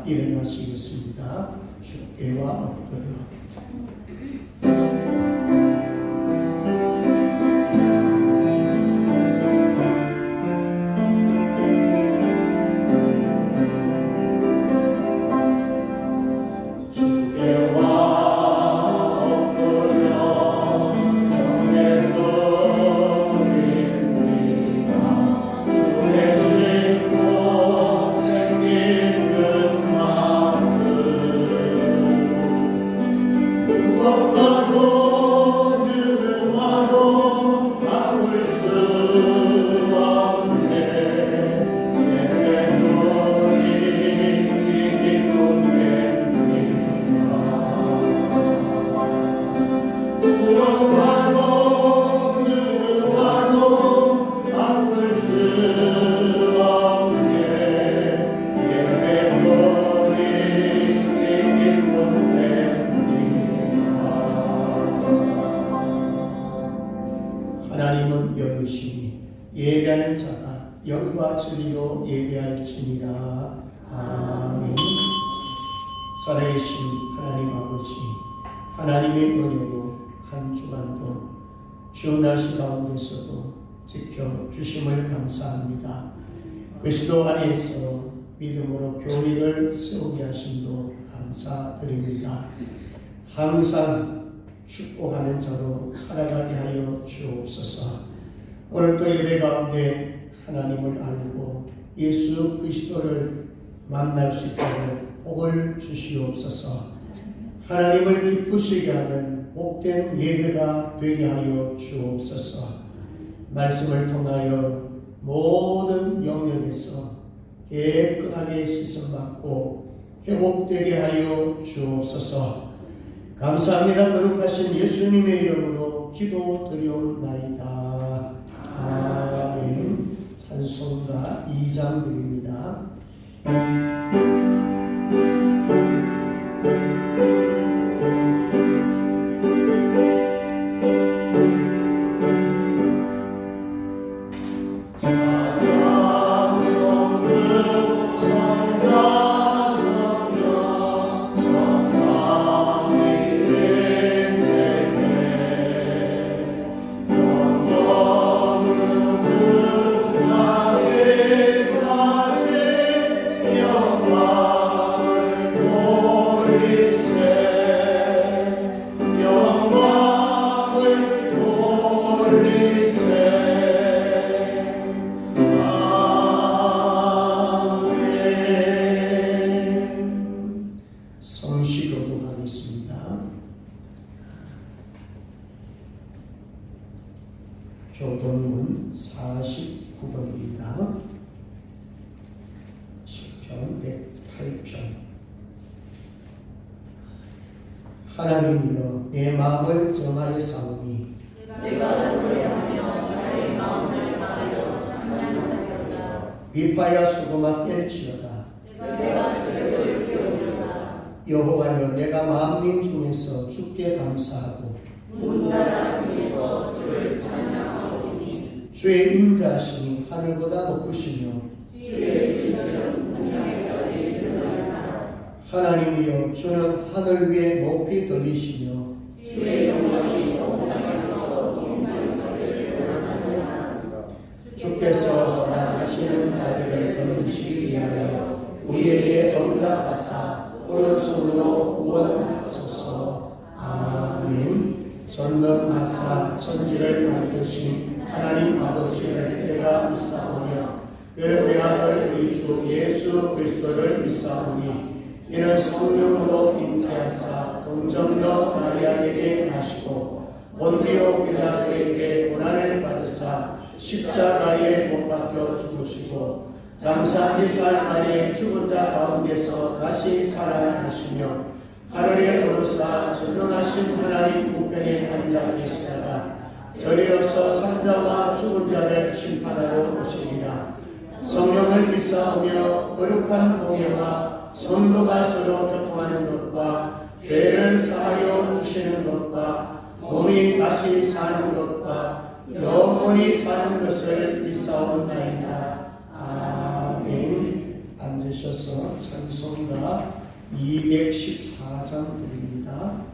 일어나시겠습니다. 주께와 엎드려 하나님은 영이시니 예배하는 자가 영과 진리로 예배할지니라. 아멘. 살아계신 하나님 아버지, 하나님의 은혜로 한 주간도 주의 날씨 가운데서도 지켜주심을 감사합니다. 그리스도 안에서 믿음으로 교회를 세우게 하심도 감사드립니다. 항상 축복하는 자로 살아가게 하여 주옵소서. 오늘도 예배 가운데 하나님을 알고 예수 그리스도를 만날 수 있도록 복을 주시옵소서. 하나님을 기쁘시게 하는 복된 예배가 되게 하여 주옵소서. 말씀을 통하여 모든 영역에서 깨끗하게 씻음받고 회복되게 하여 주옵소서. 감사합니다. 거룩하신 예수님의 이름으로 기도드리옵나이다. 아멘. 찬송가 2장 드립니다. 교동문 49번입니다. 시편 108편. 하나님이여 내 마음을 정하여 싸우니 내가 노래하며 나의 마음을 다하여 찬양하리로다. 비파야 수고마 깰지어다. 내가 주를 일깨우리로다. 여호와여 내가 만민 중에서 주께 감사하고 문나라 중에서 주를 찬양하오니 주의 인자하심이 하늘보다 높으시며 주의 진실은 천장에까지 이르노니라. 하나님이여 주는 하늘 위에 높이 들리시며 주의 영광이 온 땅에서 임하시기를 원하노라. 주께서 사랑하시는 자들을 건지시기 위하여 우리에게 응답하사 오른손으로 구원하소서. 아멘. 전능하사 천지를 만드신 하나님 아버지를 내가 믿사오며 그 외아들 우리 주 예수 그리스도를 믿사오니 이는 성령으로 잉태하사 동정녀 마리아에게 나시고 본디오 빌라도에게 고난을 받으사 십자가에 못 박혀 죽으시고 장사 4살 만에 죽은 자 가운데서 다시 살아나시며 하늘에 오르사 전능하신 하나님 우편에 앉아 계시다가 저리로서 산자와 죽은 자를 심판하러 오시리라. 성령을 믿사오며 거룩한 공예와 성도가 서로 교통하는 것과 죄를 사하여 주시는 것과 몸이 다시 사는 것과 영원히 사는 것을 믿사옵나이다. 아멘. 앉으 앉으셔서 찬송가 214장 드립니다.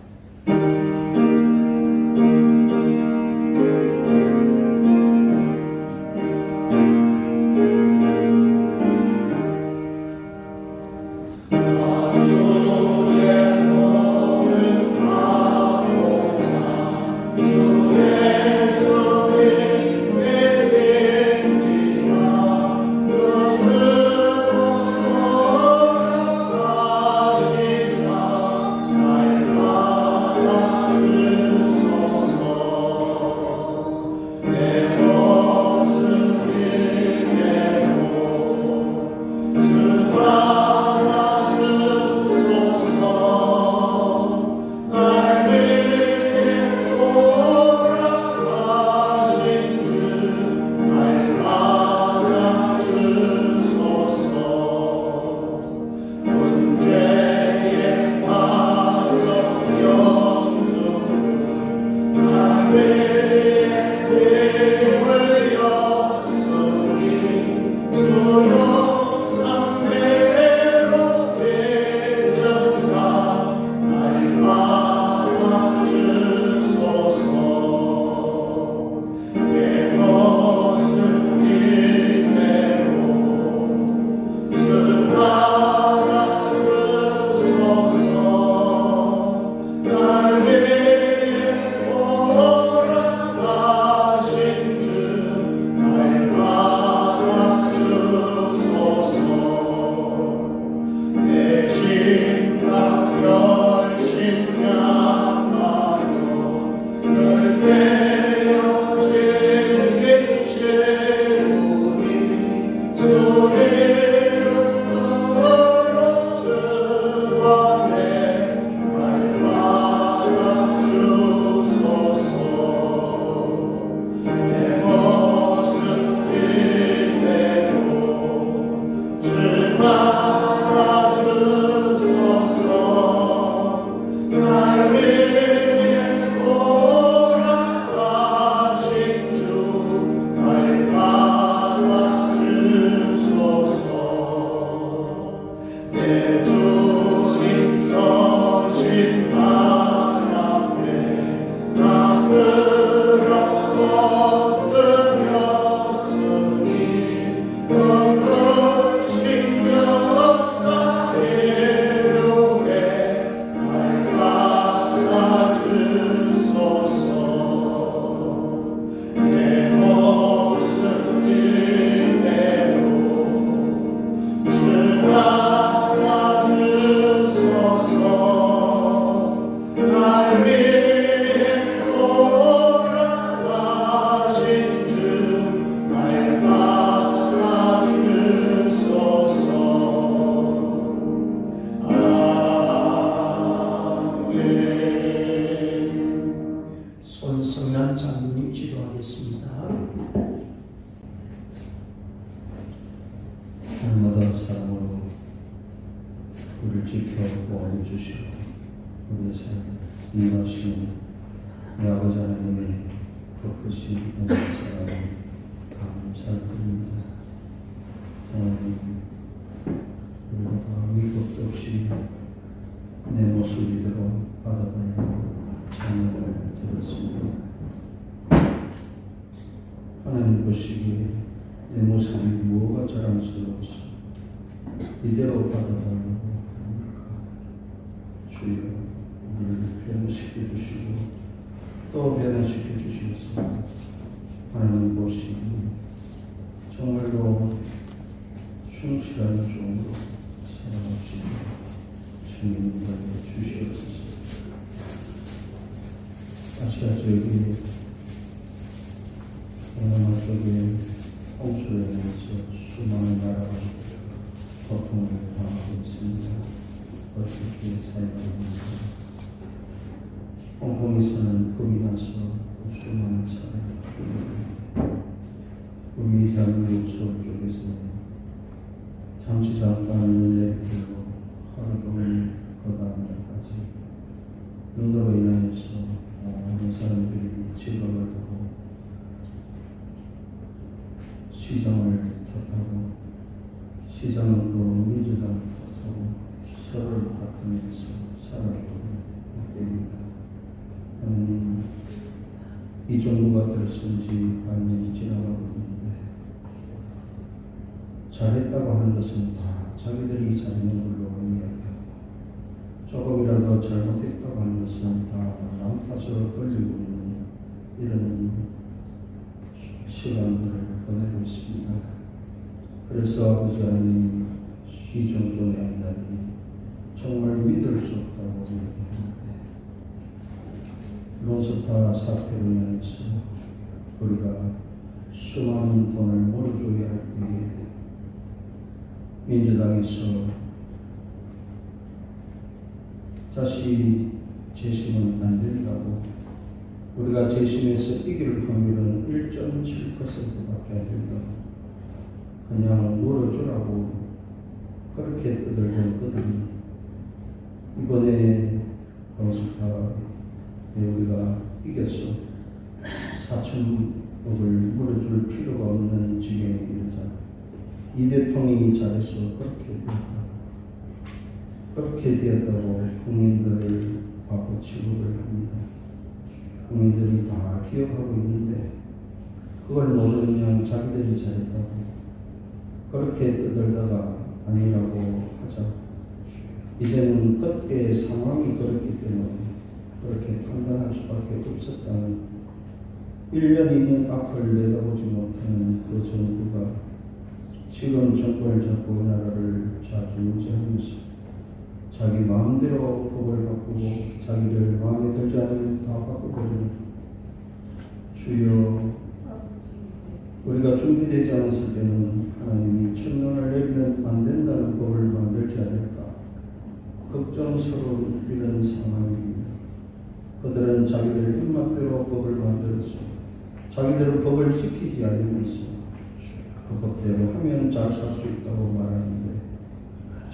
손성남 장로님 기도하겠습니다. 날마다 사랑으로 우리를 지켜 보호해 주시고 우리의 삶을 인도하시는 내 아버지 하나님의 더 크신 은혜의 사랑을 감사드립니다. 하나님, 우리가 아무 것도 없이 내 모습 이대로 받아들이고 찬양을 드렸습니다. 하나님 보시기에 내 모습이 무엇가 자랑스러워서 이대로 받아달라고 합니까? 주여, 우리를 변화시켜 주시고 또 변화시켜 주시옵소서. 하나님 보시기에 정말로 충실한 종으로 살아가시고 주님을 받아 주시옵소서. 아시아 지역의 동남아 쪽에 홍수로 인해서 수많은 나라가 고통을 당하고 있습니다. 어떻게 살아가면서 홍콩에서는 불이 나서 수많은 사람이 죽어갑니다. 우리 대한민국 서울 쪽에서는 잠시 잠깐 눈을 내리고 하루 종일 거다한달까지 눈으로 인하여서 많은 사람들이 직업을 하고 시정을 탓하고 시장은 또 민주당 탓하고 서로를 다투면서 살아가고 있습니다. 이 정부가 들었은 지 반년이 지나가고 있는데 잘했다고 하는 것은 다 자기들이 잘했는 걸로 이야기하고 조금이라도 잘못했다고 하는 것은 다 남 탓으로 돌리고 있는 이런 시간들을 보내고 있습니다. 그래서 아버지 하나님 이 정도의 안달이 정말 믿을 수 없다고 얘기하는데 론스타 사태로 인해서 우리가 수많은 돈을 몰아줘야 할 때에 민주당에서 다시 재심은 안 된다고 우리가 재심에서 이길 확률은 1.7%밖에 안 된다고 그냥 물어주라고 그렇게 떠들던 그들이 이번에 론스타에 우리가 이겼어 4천억을 물어줄 필요가 없는 지경에 이르자 이 대통령이 잘해서 그렇게 되었다고 국민들을 바보 취급을 합니다. 국민들이 다 기억하고 있는데 그걸 모르는 양 자기들이 잘했다고 그렇게 떠들다가 아니라고 하자 이제는 그때 상황이 그렇기 때문에 그렇게 판단할 수밖에 없었다는 1년 2년 앞을 내다보지 못하는 그 정부가 지금 정권을 잡고 이 나라를 좌지우지하면서 자기 마음대로 법을 바꾸고 자기들 마음에 들지 않으면 다 바꿔버리는 주여 우리가 준비되지 않았을 때는 하나님이 천년을 내리면 안 된다는 법을 만들지 않을까 걱정스러운 이런 상황입니다. 그들은 자기들 입맛대로 법을 만들어서 자기들은 법을 지키지 않으면서 그 법대로 하면 잘 살 수 있다고 말하는데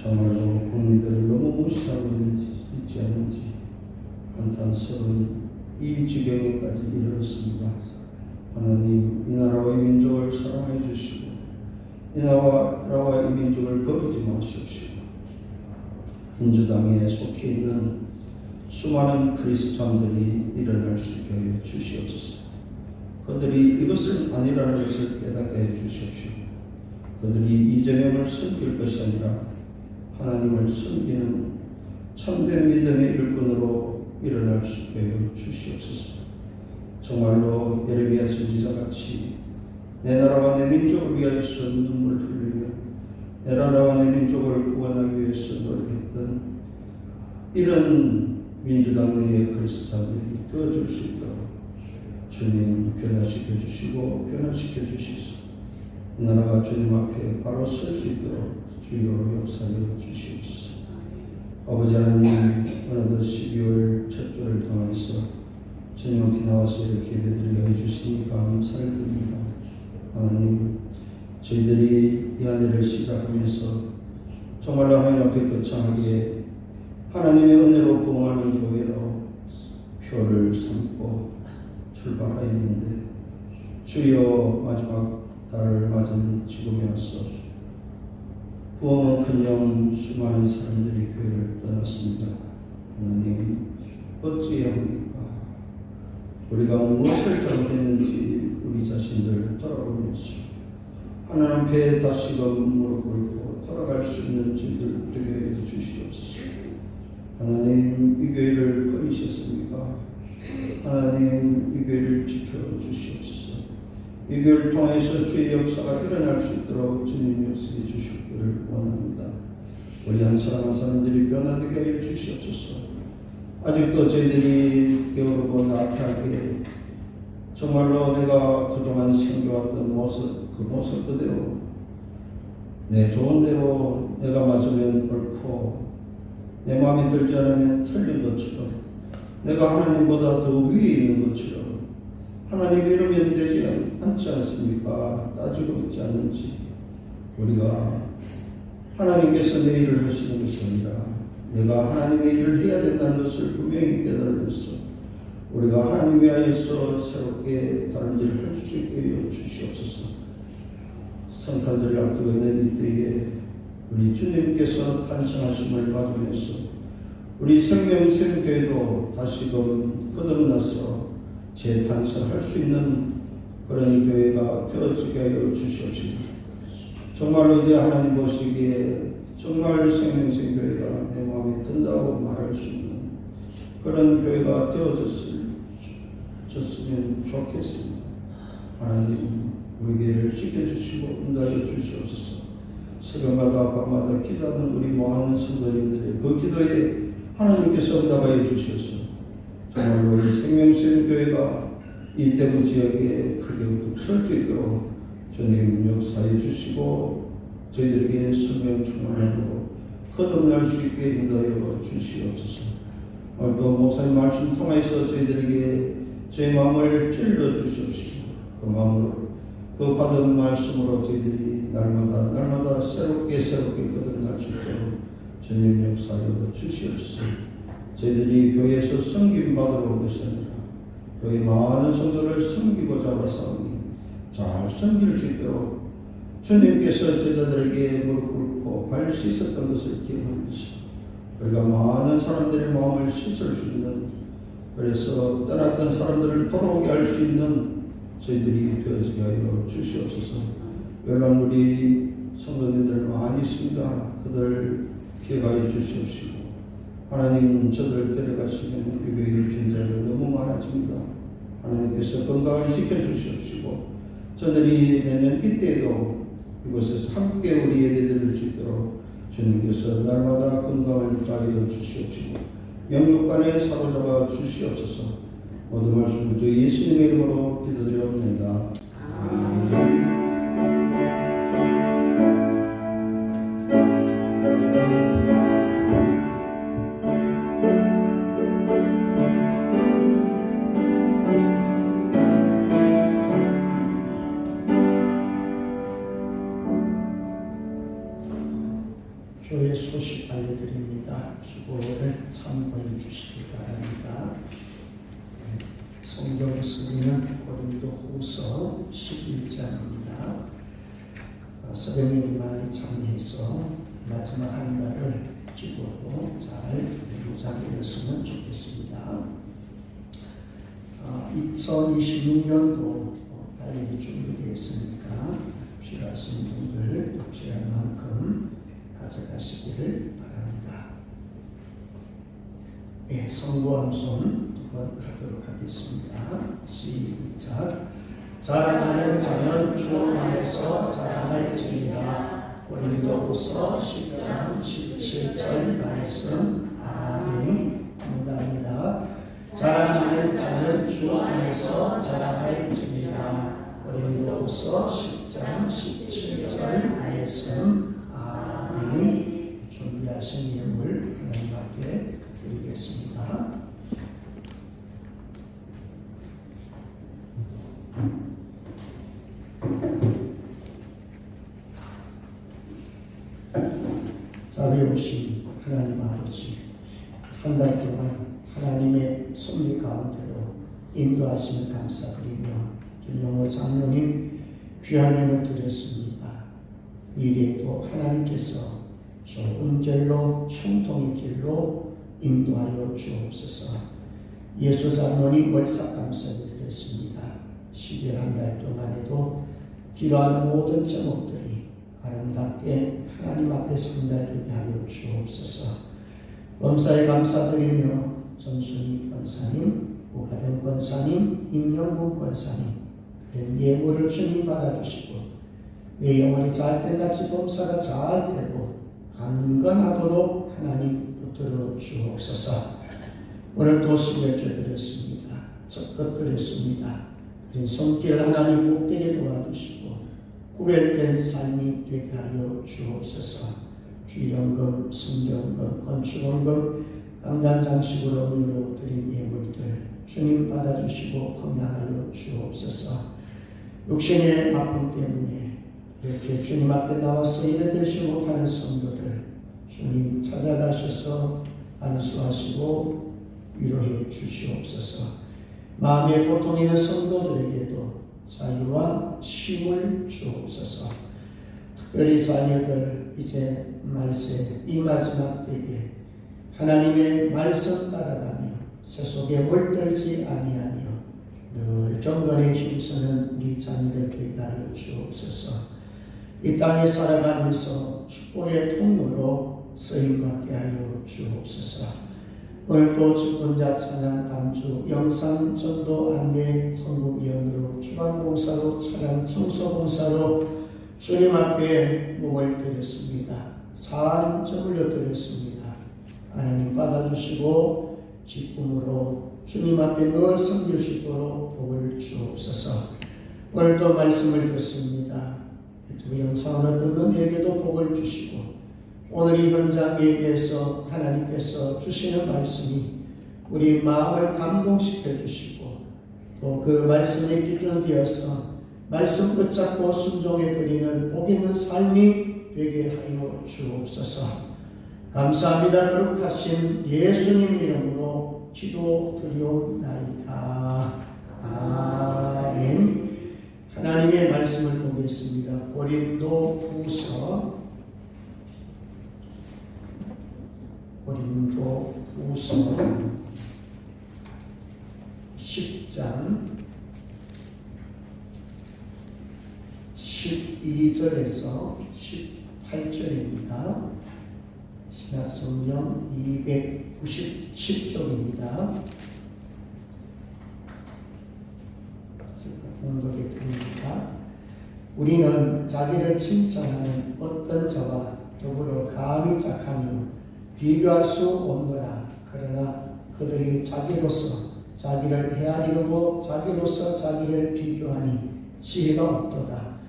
정말로 국민들을 너무 무시하고 있지 않은지 한탄스러운 이 지경에까지 이르렀습니다. 하나님 이 나라와 이 민족을 사랑해 주시고 이 나라와 이 민족을 버리지 마십시오. 민주당에 속해 있는 수많은 그리스도인들이 일어날 수 있게 하여 주시옵소서. 그들이 이것은 아니라는 것을 깨닫게 해 주십시오. 그들이 이재명을 섬길 것이 아니라 하나님을 섬기는 참된 믿음의 일꾼으로 일어날 수 있게 하여 주시옵소서. 정말로 예레미야 선지자같이 내 나라와 내 민족을 위하여서 눈물을 흘리며 내 나라와 내 민족을 구원하기 위해서 노력했던 이런 민주당 내의 그리스도인들이 되어줄 수 있도록 주님 변화시켜 주시고 변화시켜 주시소. 이 나라가 주님 앞에 바로 설 수 있도록 주여 역사해 주시옵소서. 아버지 하나님 어느덧 12월 첫 주를 통해서 주님 앞에 나와서 이렇게 예배드리게 해주시니 감사를 드립니다. 하나님 저희들이 이 한 해를 시작하면서 정말로 하나님 앞에 거창하게 하나님의 은혜로 부흥하는 교회로 표를 삼고 출발하였는데 주여 마지막 달을 맞은 지금에 와서 부흥은커녕 수많은 사람들이 교회를 떠났습니다. 하나님 어찌해야 합니까? 우리가 무엇을 잘못했는지 우리 자신들 돌아보면서 하나님 앞에 다시금 무릎 꿇고 돌아갈 수 있는 줄들 되게 해주시옵소서. 하나님 이 교회를 버리셨습니까? 하나님 이 교회를 지켜주시옵소서. 이 교회를 통해서 주의 역사가 일어날 수 있도록 주님 역사해 주시기를 원합니다. 우리 한 사람 한 사람들이 변화되게 하여 주시옵소서. 아직도 저희들이 게으르고 나태하게 정말로 내가 그동안 섬겨왔던 모습 그 모습 그대로 내 좋은 대로 내가 맞으면 옳고 내 마음에 들지 않으면 틀린 것처럼 내가 하나님보다 더 위에 있는 것처럼 하나님 이러면 되지 않지 않습니까? 따지고 있지 않는지 우리가 하나님께서 내 일을 하시는 것이 아니라 내가 하나님의 일을 해야 된다는 것을 분명히 깨달으면서 우리가 하나님 위하여서 새롭게 다른 일을 할 수 있게 해주시옵소서. 성탄절을 앞두고 있는 이때에 우리 주님께서 탄생하심을 맞으면서 우리 생명샘교회도 다시금 거듭나서 재탄생할 수 있는 그런 교회가 되어지게 하여 주시옵시고, 정말로 이제 하나님 보시기에 정말 생명샘교회가 내 마음에 든다고 말할 수 있는 그런 교회가 되어졌으면 좋겠습니다. 하나님 우리 교회를 지켜주시고 인도하여 주시옵소서. 새벽마다 밤마다 기도하는 우리 많은 성도님들의 그 기도에 하나님께서 응답하여 주셔서 정말로 이 생명샘교회가 이 대구 지역에 크게 설 수 있도록 주님 역사해 주시고 저희들에게 성령 충만하고 거듭날 수 있게 인도하여 주시옵소서. 오늘도 목사님 말씀 통해서 저희들에게 제 마음을 찔러 주시옵시고 그 마음으로 그 받은 말씀으로 저희들이 날마다 새롭게 거듭날 수 있도록 주님 역사하여 주시옵소서. 저희들이 교회에서 섬김 받으러 온 것이 아니라 교회 많은 성도를 섬기고자 왔사오니 잘 섬길 수 있도록 주님께서 제자들에게 무릎 꿇고 발 씻었던 것을 기억하면서 우리가 많은 사람들의 마음을 씻을 수 있는, 그래서 떠났던 사람들을 돌아오게 할 수 있는 저희들이 되어지게 하여 주시옵소서. 여러분 우리 성도님들 많이 있습니다. 그들 기억하여 주시옵시고, 하나님 저들을 데려가시면 우리 교회의 빈자가 너무 많아집니다. 하나님께서 건강을 지켜주시옵시고 저들이 내년 이때에도 이곳에서 함께 우리 예배 드릴 수 있도록 주님께서 날마다 건강을 자유해 주시옵시고 영육간에 사로잡아 주시옵소서. 모든 말씀 주 예수님의 이름으로 기도드려옵나이다. 아멘. 교회 소식 알려드립니다. 주보를 참고해 주시기 바랍니다. 성경 쓰기는 고린도후서 11장입니다. 서령님이 참여해서 마지막 한 달을 기도로 잘 무장되었으면 좋겠습니다. 2026년도 달력이 준비되어 있으니까 필요하신 분들 필요한 만큼 가져가시기를 바랍니다. 네, 성구함송 두 번 하도록 하겠습니다. 시작. 자랑하는 자는 주 안에서 자랑할지니라. 고린도후서 10장 17절 말씀. 아멘. 감사합니다. 자랑하는 자는 주 안에서 자랑할지니라. 고린도후서 10장 17절 말씀. 준비하신 예물 하나님 앞에 드리겠습니다. 자비에 오신 하나님 아버지, 한 달 동안 하나님의 섭리 가운데로 인도하시는 감사드리며 김용호 장로님 귀한 예물 드렸습니다. 미래에도 하나님께서 좋은 길로 형통의 길로 인도하여 주옵소서. 예수 장로님 월삭 감사드렸습니다. 11월 한 달 동안에도 기도하는 모든 제목들이 아름답게 하나님 앞에 상달되게 하여 주옵소서. 범사에 감사드리며 전순희 권사님, 오가병 권사님, 임영문 권사님 그런 예물을 주님 받아주시고 내 영혼이 잘 때같이 범사가 잘 되고 강건하도록 하나님 붙들어 주옵소서. 오늘 또 11절 드렸습니다. 적극 드렸습니다. 그런 손길 하나님 복되게 도와주시고 구별된 삶이 되게 하여 주옵소서. 주일원금, 성경금, 건축원금, 강단장식으로 의로 드린 예물들 주님 받아주시고 헌양하여 주옵소서. 육신의 아픔 때문에 이렇게 주님 앞에 나와서 예배드리지 못하는 성도들 주님 찾아가셔서 안수하시고 위로해 주시옵소서. 마음의 고통 있는 성도들에게도 자유와 쉼을 주옵소서. 특별히 자녀들 이제 말세 이 마지막 때에 하나님의 말씀 따라가며 세속에 물들지 아니하며 늘 경건에 힘쓰는 우리 자녀들 되게 하여 주옵소서. 이 땅에 살아가면서 축복의 통로로 쓰임받게 하여 주옵소서. 오늘도 주권자 찬양 반주 영상 전도 안내 헌금위원으로 주방봉사로 차량 청소봉사로 주님 앞에 몸을 드렸습니다. 사한 저물려 드렸습니다. 하나님 받아주시고 기쁨으로 주님 앞에 늘 섬길 수 있도록 복을 주옵소서. 오늘도 말씀을 듣습니다. 이 영상을 듣는 에게도 복을 주시고 오늘 이 현장 예배에서 하나님께서 주시는 말씀이 우리 마음을 감동시켜 주시고 또 그 말씀에 기준되어서 말씀 붙잡고 순종해 드리는 복 있는 삶이 되게 하여 주옵소서. 감사합니다. 거룩하신 예수님 이름으로 기도드리옵나이다. 아멘. 하나님의 말씀을 보겠습니다. 고린도후서 10장 12절에서 18절입니다. 신약성경 297쪽입니다. 제가 공독해 드립니다. 우리는 자기를 칭찬하는 어떤 자와 더불어 감히 짝하며 비교할 수 없노라. 그러나 그들이 자기로서 자기를 헤아리려고 자기로서 자기를 비교하니 지혜가 없도다.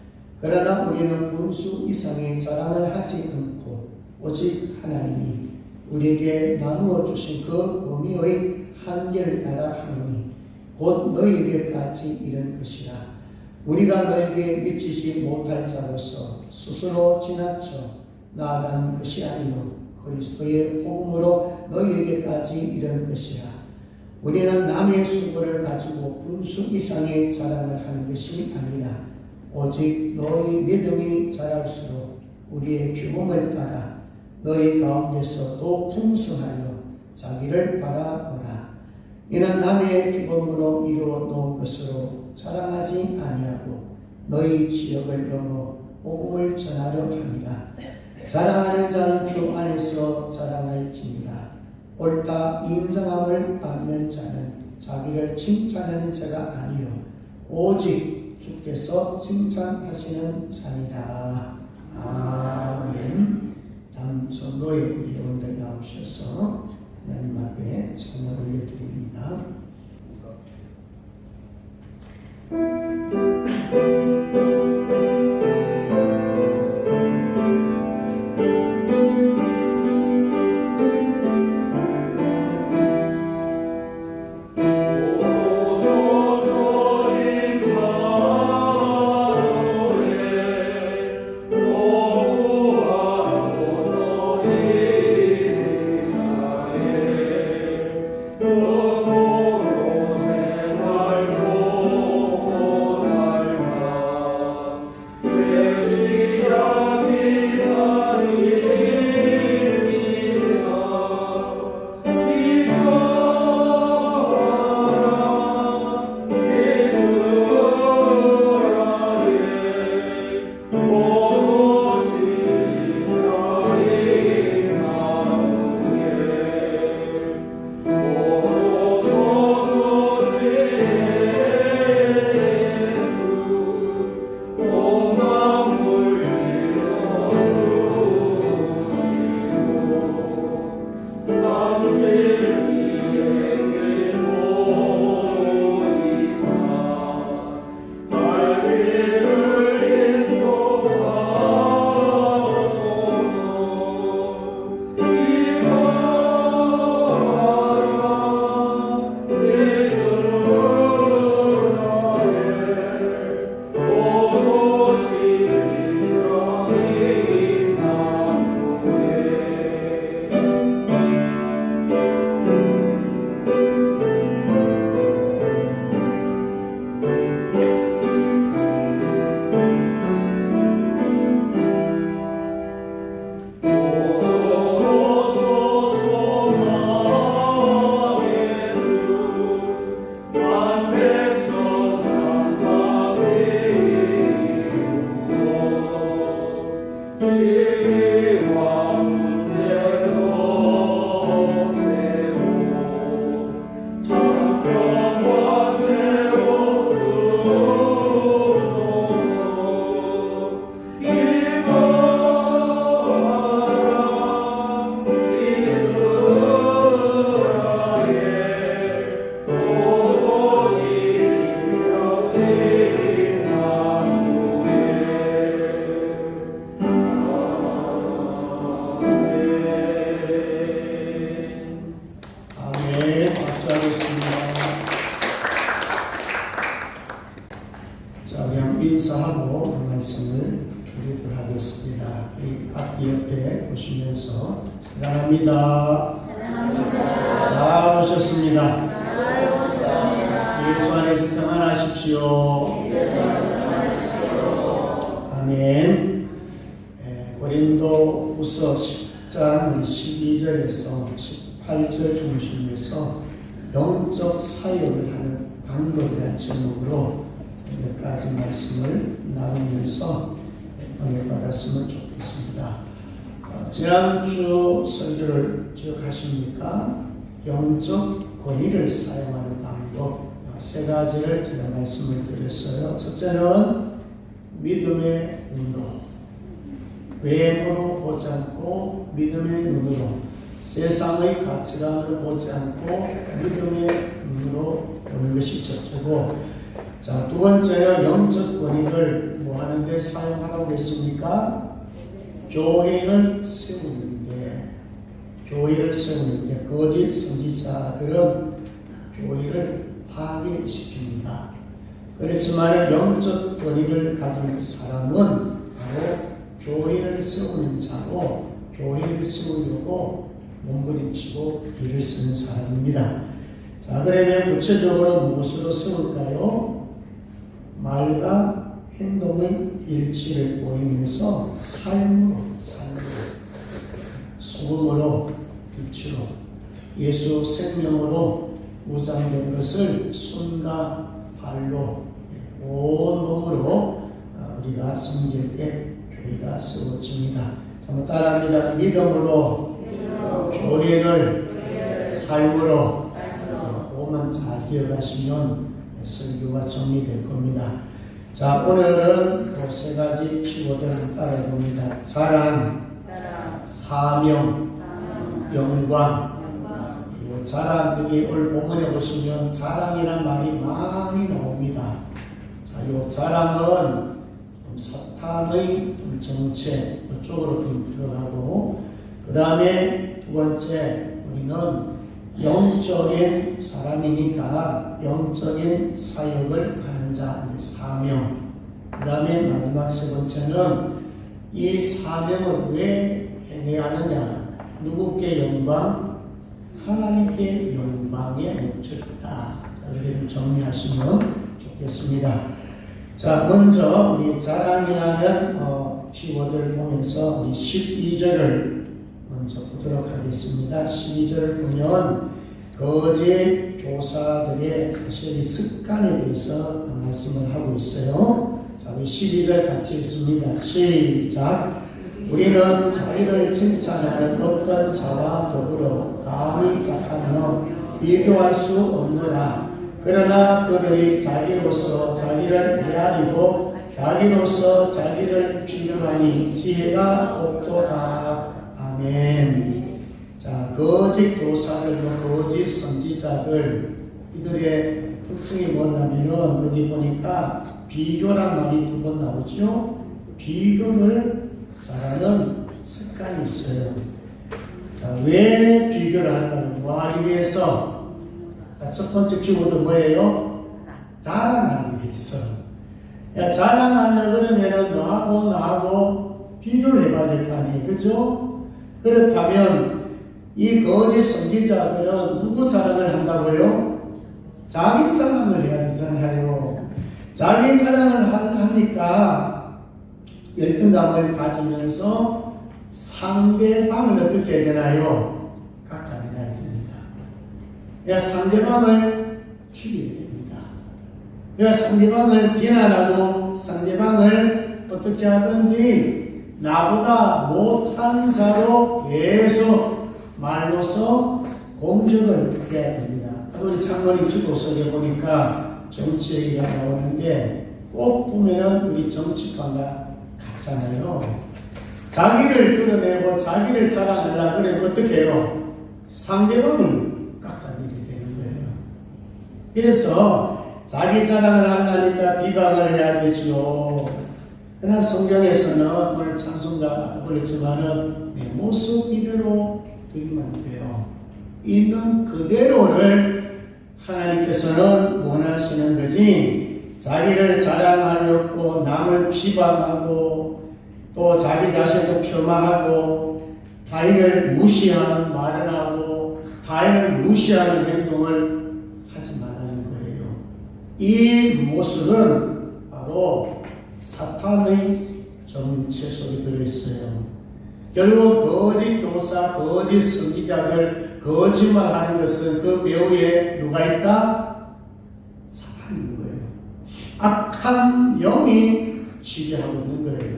그러나 우리는 분수 이상의 자랑을 하지 않고 오직 하나님이 우리에게 나누어 주신 그 의미의 한계를 따라 하노니 곧 너희에게까지 이른 것이라. 우리가 너에게 미치지 못할 자로서 스스로 지나쳐 나아간 것이 아니요 그리스도의 복음으로 너희에게까지 이른 것이라. 우리는 남의 수고를 가지고 분수 이상의 자랑을 하는 것이 아니라 오직 너희 믿음이 자랄수록 우리의 규범을 따라 너희 가운데서 더 풍성하여 자기를 바라보라. 이는 남의 규범으로 이루어 놓은 것으로 자랑하지 아니하고 너희 지역을 넘어 복음을 전하려 합니다. 자랑하는 자는 주 안에서 자랑할지니라. 옳다 인정함을 받는 자는 자기를 칭찬하는 자가 아니요 오직 주께서 칭찬하시는 자니라. 아멘. 다음 전도의 회원들 나오셔서 하나님 앞에 찬양 올려드립니다. 사랑합니다. 잘 오셨습니다. 예수 안에서 평안하십시오. 아멘. 고린도 후서 10장 12절에서 18절 중심에서 영적 사역을 하는 방법이라는 제목으로 몇 가지 말씀을 나누면서 은혜 받았으면 좋겠습니다. 지난주 설교를 기억하십니까? 영적 권위를 사용하는 방법 세 가지를 제가 말씀을 드렸어요. 첫째는 믿음의 눈으로, 외모로 보지 않고 믿음의 눈으로, 세상의 가치관을 보지 않고 믿음의 눈으로 보는 것이 첫째고, 자, 두 번째는 영적 권위를 뭐 하는데 사용하라고 했습니까? 교회를 세우는데, 거짓 선지자들은 교회를 파괴시킵니다. 그렇지만 영적 권위를 가진 사람은 바로 교회를 세우는 자고, 교회를 세우려고 몸부림치고 일을 쓰는 사람입니다. 자, 그러면 구체적으로 무엇으로 세울까요? 말과 행동의 일치를 보이면서 삶으로, 소금으로, 빛으로, 예수 생명으로 무장된 것을 손과 발로, 온 몸으로 우리가 섬길 때 교회가 세워집니다. 한번 따라합니다. 믿음으로, 교회를, 삶으로. 그것만 잘 기억하시면 설교가 정리될 겁니다. 자, 오늘은 그 세 가지 키워드를 따라봅니다. 자랑, 사명, 영광. 자랑, 여기 오늘 본문에 보시면 자랑이라는 말이 많이 나옵니다. 자, 이 자랑은 사탄의 정체, 그쪽으로 들어가고, 그 다음에 두 번째, 우리는 영적인 사람이니까 영적인 사역을 하는 자, 사명. 그 다음에 마지막 세 번째는 이 사명을 왜 행해야 하느냐? 누구께 영광? 하나님께 영광의 목적이다. 이렇게 정리하시면 좋겠습니다. 자, 먼저 우리 자랑이라는 키워드를 보면서 우리 12절을 먼저 보도록 하겠습니다. 12절 보면 거짓 교사들의 사실 습관에 대해서 말씀을 하고 있어요. 자, 우리 12절 같이 읽습니다. 시작. 우리는 자기를 칭찬하는 어떤 자와 더불어 감히 착하며 비교할 수 없느라. 그러나 그들이 자기로서 자기를 헤아리고 자기로서 자기를 비교하니 지혜가 없도다. 아멘. 자, 거짓 교사들, 거짓 선지자들, 이들의 특징이 뭐냐면은 여기 보니까 비교란 말이 두 번 나오죠. 비교를 잘하는 습관이 있어요. 자, 왜 비교를 할까요? 뭐 하기 위해서? 자, 첫 번째 키워드 뭐예요? 자랑하기 위해서. 야, 자랑하려고 그러면은 너하고 비교를 해봐야 될 거 아니에요. 그죠? 그렇다면 이 거짓 선지자들은 누구 자랑을 한다고요? 자기 자랑을 해야 되잖아요. 자기 자랑을 하니까 열등감을 가지면서 상대방을 어떻게 해야 되나요? 깎아내려야 됩니다. 야, 상대방을 죽여야 됩니다. 야, 상대방을 비난하고 상대방을 어떻게 하든지 나보다 못한 자로 계속 말로서 공격을 해야 됩니다. 우리 창건이 기도석에 보니까 정치 얘기가 나오는데 꼭 보면은 우리 정치관과 같잖아요. 자기를 드러내고 자기를 자랑하려고 그러면 어떻게 해요? 상대방을 깎아내리게 되는 거예요. 그래서 자기 자랑을 하려니까 비방을 해야 되죠. 그러나 성경에서는 오늘 찬송가 불렀지만은 내 모습 이대로 드리면 돼요. 있는 그대로를 하나님께서는 원하시는 거지, 자기를 자랑하려고 남을 비방하고 또 자기 자신도 폄하하고 타인을 무시하는 말을 하고 타인을 무시하는 행동을 하지 말라는 거예요. 이 모습은 바로 사탄의 정체 속에 들어있어요. 결국 거짓 교사, 거짓 선지자들, 거짓말하는 것은 그 배후에 누가 있다? 사탄이 있는 거예요. 악한 영이 지배하고 있는 거예요.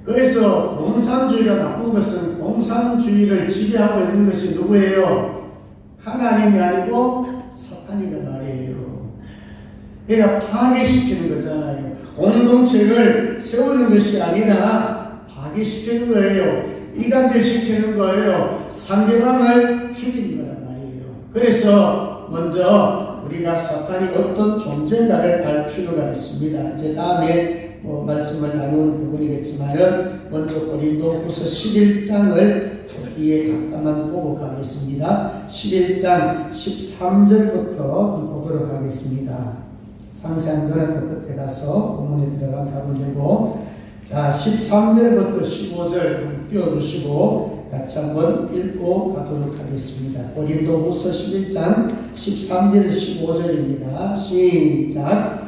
그래서 공산주의가 나쁜 것은 공산주의를 지배하고 있는 것이 누구예요? 하나님이 아니고 사탄이란 말이에요. 그러니까 파괴시키는 거잖아요. 공동체를 세우는 것이 아니라 파괴시키는 거예요. 이간질시키는 거예요. 상대방을 죽이는 거란 말이에요. 그래서 먼저 우리가 사탄이 어떤 존재인가를 알 필요가 있습니다. 이제 다음에 말씀을 나누는 부분이겠지만은 먼저 고린도후서 11장을 뒤에 잠깐만 보고 가겠습니다. 11장 13절부터 보도록 하겠습니다. 상세한 거는 끝에 가서 본문에 들어가면 되고, 자 13절부터 15절 띄워주시고 같이 한번 읽고 가도록 하겠습니다. 고린도후서 11장 13절에서 15절입니다. 시작.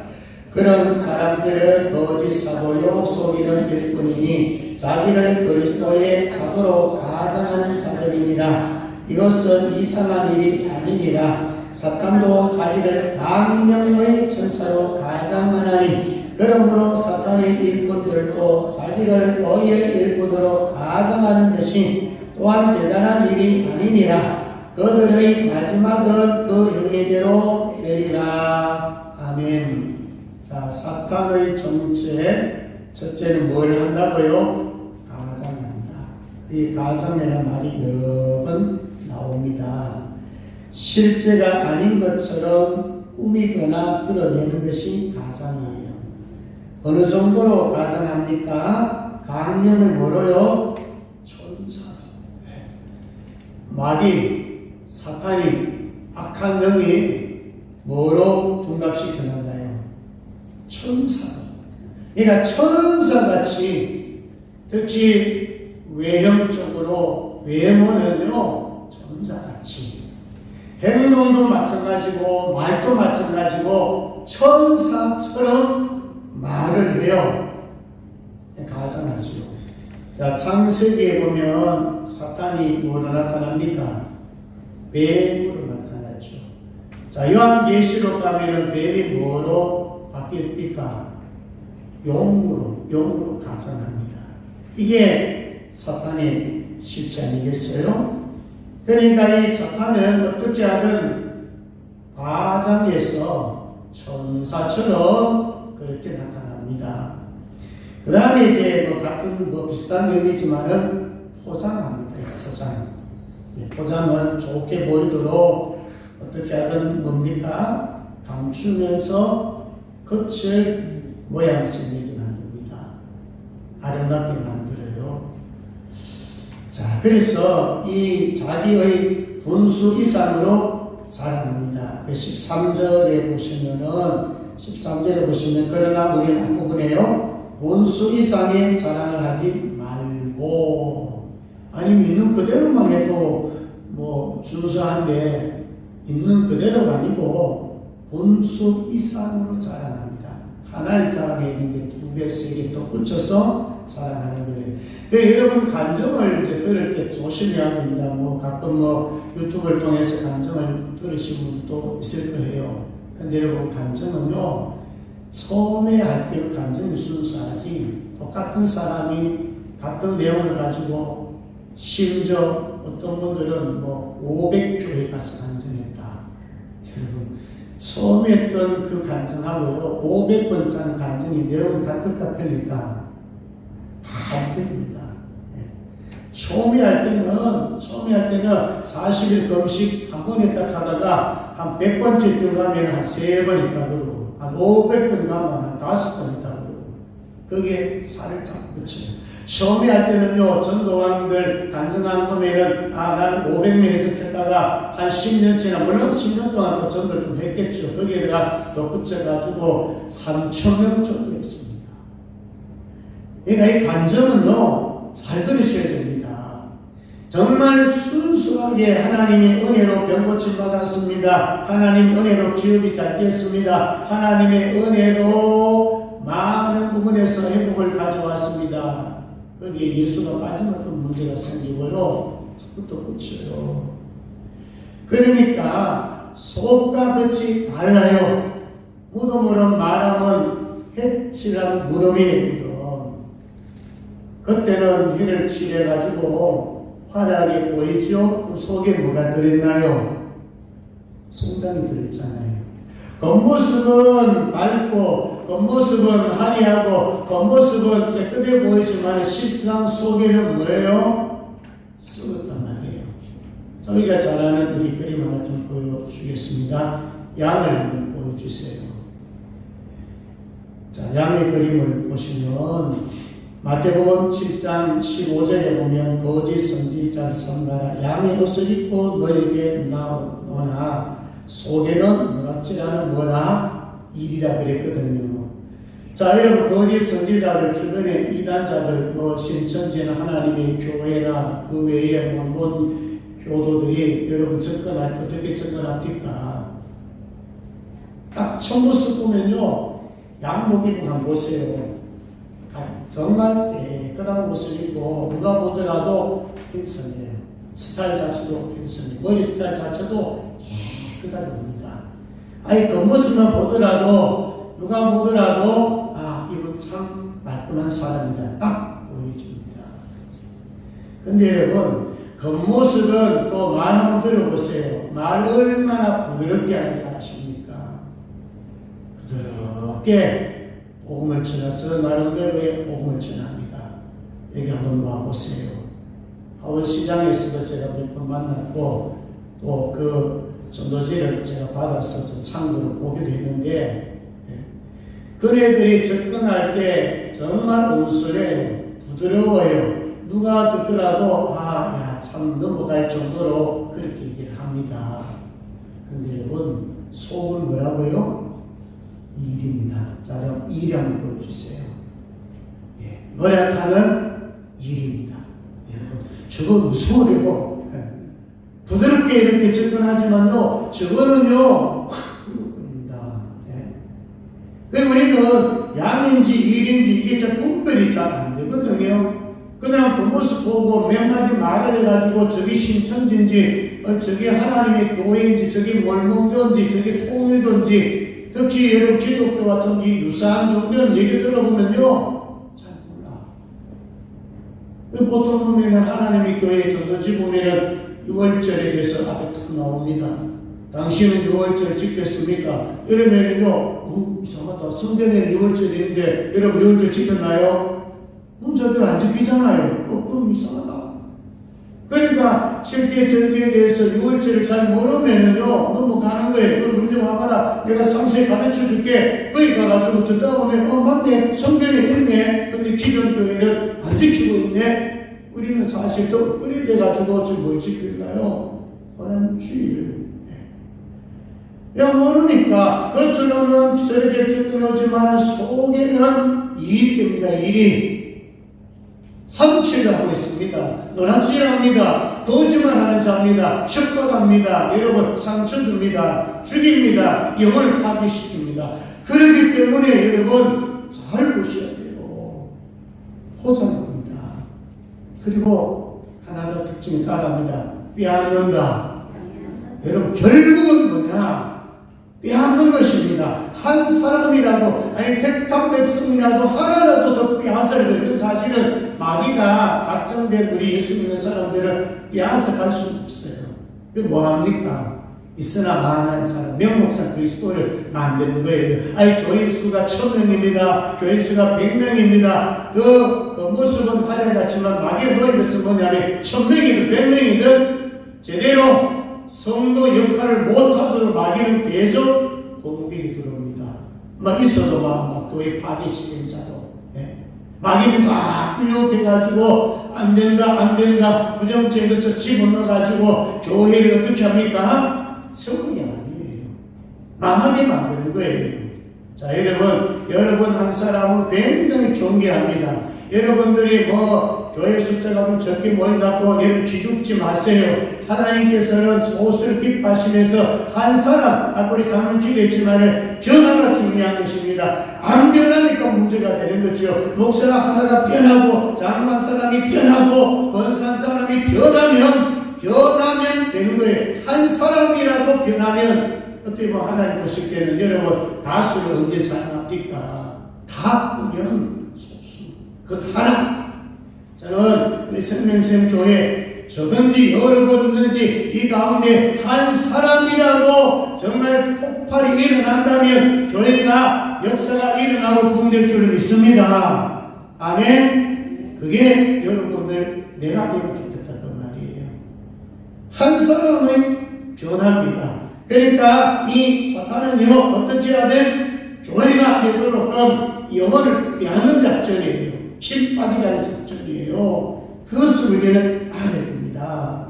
그런 사람들은 거짓 사도요 속이는 일뿐이니 자기를 그리스도의 사도로 가장하는 자들이니라. 이것은 이상한 일이 아니니라. 사탄도 자기를 광명의 천사로 가장하나니 그러므로 사탄의 일꾼들도 자기를 의의 일꾼으로 가장하는 것이 또한 대단한 일이 아니니라. 그들의 마지막은 그 행위대로 되리라. 아멘. 자, 사탄의 정체, 첫째는 뭘 한다고요? 가장한다. 이 가장이라는 말이 여러 번 나옵니다. 실제가 아닌 것처럼 꾸미거나 드러내는 것이 가장이에요. 어느 정도로 가장합니까? 강령을 뭐로요? 천사. 마귀, 사탄이, 악한 영이 뭐로 둔갑시켜놨나요? 천사. 그러니까 천사같이 특히 외형적으로 외모는요 천사같이 행동도 마찬가지고 말도 마찬가지고 천사처럼 말을 해요. 가장하지요. 자 창세기에 보면 사탄이 뭐로 나타납니까? 뱀으로 나타나죠. 자 요한계시록 가면은 뱀이 뭐로 바뀝니까? 용으로 가장합니다. 이게 사탄의 실체 아니겠어요? 그러니까 이 사탄은 어떻게 하든 가장해서 천사처럼 그렇게 나타납니다. 그 다음에 이제 같은 비슷한 의미지만은 포장합니다. 포장은 좋게 보이도록 어떻게 하든 뭡니까? 감추면서 겉을 모양새내게 만듭니다. 아름답게 만들어요. 자, 그래서 이 자기의 분수 이상으로 자랑합니다. 13절에 보시면 그러나 우리는 앞부분에요. 분수 이상의 자랑을 하지 말고 아니면 있는 그대로만 해도 준수한데 있는 그대로가 아니고 분수 이상으로 자랑합니다. 하나의 자랑에 있는데 2배, 3개 또 붙여서 자랑하는 거예요. 여러분 간증을 이제 들을 때 조심해야 됩니다. 가끔 유튜브를 통해서 간증을 들으신 분도 있을 거예요. 근데 여러분 간증은요 처음에 할 때 그 간증이 순수하지 똑같은 사람이 같은 내용을 가지고 심지어 어떤 분들은 500교회 가서 간증했다. 여러분 처음에 했던 그 간증하고요 500번짜리 간증이 내용이 같을까? 안 틀립니다. 처음에 할 때는 40일 금식 한 번 했다 하다가 한 100번째쯤 가면 한 3번 했다 그러고 한 500번 가면 한 5번 했다 그러고 그게 살을 쫙 붙여요. 처음에 할 때는요 전도왕들 간증한 거면은 난 500명 해석했다가 한 10년째나 물론 10년 동안 또 전도를 좀 했겠죠. 거기에다가 또 붙여가지고 3,000명 정도 했습니다. 그러니까 이 간증은요 잘 들으셔야 됩니다. 정말 순수하게 하나님의 은혜로 병고침 받았습니다. 하나님 은혜로 기업이 잘 됐습니다. 하나님의 은혜로 많은 부분에서 행복을 가져왔습니다. 거기에 예수가 빠지면 또 문제가 생기고요. 또 끝이에요. 그러니까 속과 끝이 달라요. 무덤으로 말하면 해칠한 무덤이에요. 무덤. 그때는 해를 칠해가지고 화려하게 보이죠? 속에 뭐가 들어있나요? 송장이 들어있잖아요. 겉모습은 밝고 겉모습은 화려하고 겉모습은 깨끗해 보이지만 실상 속에는 뭐예요? 썩었단 말이에요. 저희가 잘 아는 우리 그림 하나 좀 보여주겠습니다. 양을 한번 보여주세요. 자, 양의 그림을 보시면 마태복음 7장 15절에 보면 거짓 선지자를 삼가라. 양의 옷을 입고 너에게 나오나 속에는 누락질하는 뭐라? 일이라 그랬거든요. 자, 여러분 거짓 선지자들 주변에 이단자들 신천지나 하나님의 교회나 그 외에 뭔 교도들이 여러분 접근할 때 어떻게 접근합니까? 딱 첫모습 보면요, 양복 입고 한번 보세요. 정말 깨끗한 옷을 입고 누가 보더라도 핸섬이에요. 스타일 자체도 핸섬이에요. 머리 스타일 자체도 깨끗한 겁니다. 아니 겉모습만 보더라도 누가 보더라도 아 이분 참 말끔한 사람이다 딱 보여줍니다. 근데 여러분 겉모습은 또 말 한번 들어보세요. 말 얼마나 부드럽게 하는지 아십니까? 부드럽게 복음을 전하, 저 나름대로의 복음을 전합니다. 여기 한번 와보세요. 하원시장에서도 제가 몇 번 만났고 또 그 전도지를 제가 받아서 좀 참고로 보기도 했는데 그네들이 접근할 때 정말 온순해요. 부드러워요. 누가 듣더라도 참 넘어갈 정도로 그렇게 얘기를 합니다. 근데 여러분 속은 뭐라고요? 일입니다. 자, 그럼 일 한번 보여주세요. 예, 노력하는 일입니다. 여러분, 저거 무서워요. 부드럽게 이렇게 접근하지만요, 저거는요, 확 뚫립니다. 예. 그리고 우리는 양인지 일인지 이게 잘 분별이 잘 안 되거든요. 그냥 그 모습 보고 몇 마디 말을 해가지고 저기 신천지인지, 저기 하나님의 교회인지, 저기 몰몬교인지, 저기 통일교인지, 특히 여러분 기독교와 좀 유사한 종교는 얘기 들어보면요 잘 몰라. 보통 보면은 하나님의 교회 전도지 보면은 6월절에 대해서 앞에 툭 나옵니다. 당신은 6월절 지켰습니까? 이러면은요 이상하다. 성경에는 6월절인데 여러분 6월절 지켰나요? 저들 안 지키잖아요. 그럼 이상하다. 그러니까 7대 절기에 대해서 6월절을 잘 모르면은요 넘어가는 거예요. 그럼 문제 와봐라. 내가 상세히 가르쳐 줄게. 거기 가가지고 듣다 보면 맞네. 성경에 있네. 근데 기존 교회는 안 지키고 있네. 우리는 사실 더 업그레이드해가지고 지금 뭘 지킬까요? 그런 주의를. 야 모르니까 겉으로는 저렇게 접근하지만 속에는 일이 됩니다. 일이. 삼치를 하고 있습니다. 노란치를 합니다. 거짓말하는 자입니다. 축복합니다. 여러분 상처 줍니다. 죽입니다. 영을 파괴시킵니다. 그렇기 때문에 여러분 잘 보셔야 돼요. 포장합니다. 그리고 하나 더 특징이 따라합니다. 빼앗는다. 여러분 결국은 뭐냐? 빼앗는 것입니다. 한 사람이라도 아니 택한 백성이라도 하나라도 더 빼앗아야 돼요. 그 사실은 마귀가 작정된 우리 예수 믿는 사람들은 빼앗아 갈 수 없어요. 그 뭐합니까? 있으나 마한 사람 명목상 그리스도를 만드는 거예요. 아니 교인 수가 1000명입니다. 교인 수가 100명입니다. 그 모습은 화려하지만 마귀가 놓인 것은 뭐냐면 1000명이든 100명이든 제대로 성도 역할을 못하도록 마귀는 계속 공격이 들어옵니다. 막 있어도 막 교회 파괴시킨 자도 마귀는 자꾸 유혹해가지고 안 된다 부정적인 것을 집어넣어가지고 교회를 어떻게 합니까? 성공이 아니에요. 망하게 만드는 거예요. 자 여러분 한 사람은 굉장히 존귀합니다. 여러분들이 뭐 교회 숫자가 좀 적게 모인다고 여러분 기죽지 마세요. 하나님께서는 소수를 기뻐하시면서 한 사람, 아까 우리 장로님 기도했지만 변화가 중요한 것입니다. 안 변하니까 문제가 되는 거죠. 목사가 하나가 변하고 장로 한 사람이 변하고 권사 한 사람이 변하면 되는 거예요. 한 사람이라도 변하면 어떻게 보면 하나님 보실 때는 여러분 다수를 언제 사용합니까? 다 보면 소수. 그 하나. 저는 우리 생명샘 교회 저든지 여러분든지 이 가운데 한 사람이라도 정말 폭발이 일어난다면 교회가 역사가 일어나고 부흥될 줄을 믿습니다. 아멘. 그게 여러분들 내가 되면 좋겠다 그 말이에요. 한 사람의 변화입니다. 그러니까 이 사탄은요 어떻게 하든 교회가 되도록끔 영혼을 빼앗는 작전이에요. 힘 빠지게 하는 작전이에요. 그것을 우리는 알아야 됩니다.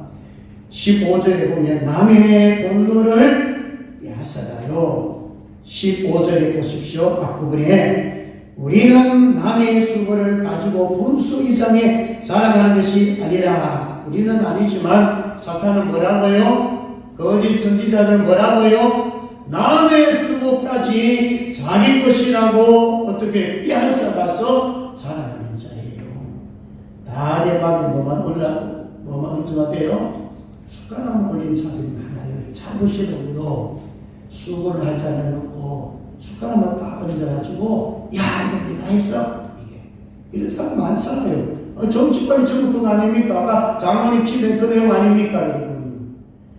15절에 보면 남의 공로를 빼앗아가요. 15절에 보십시오. 앞부분에 우리는 남의 수고를 가지고 분수 이상의 자랑하는 것이 아니라, 우리는 아니지만 사탄은 뭐라고요? 거짓 선지자들 뭐라고요? 남의 수고까지 자기 것이라고 어떻게 빼앗아가서 자랑하는 자예요. 낮에 밤에 뭐만 올라고 뭐만 얹으면 돼요? 숟가락 올린 사람이 하나를 잡으시려고요. 수고를 하지 않아놓고 숟가락만 딱 얹어가지고 야 이거 네가 했어? 이런 사람 많잖아요. 정치권이 전부 그거 아닙니까? 아까 장로님 집에 그 내용 아닙니까? 여러분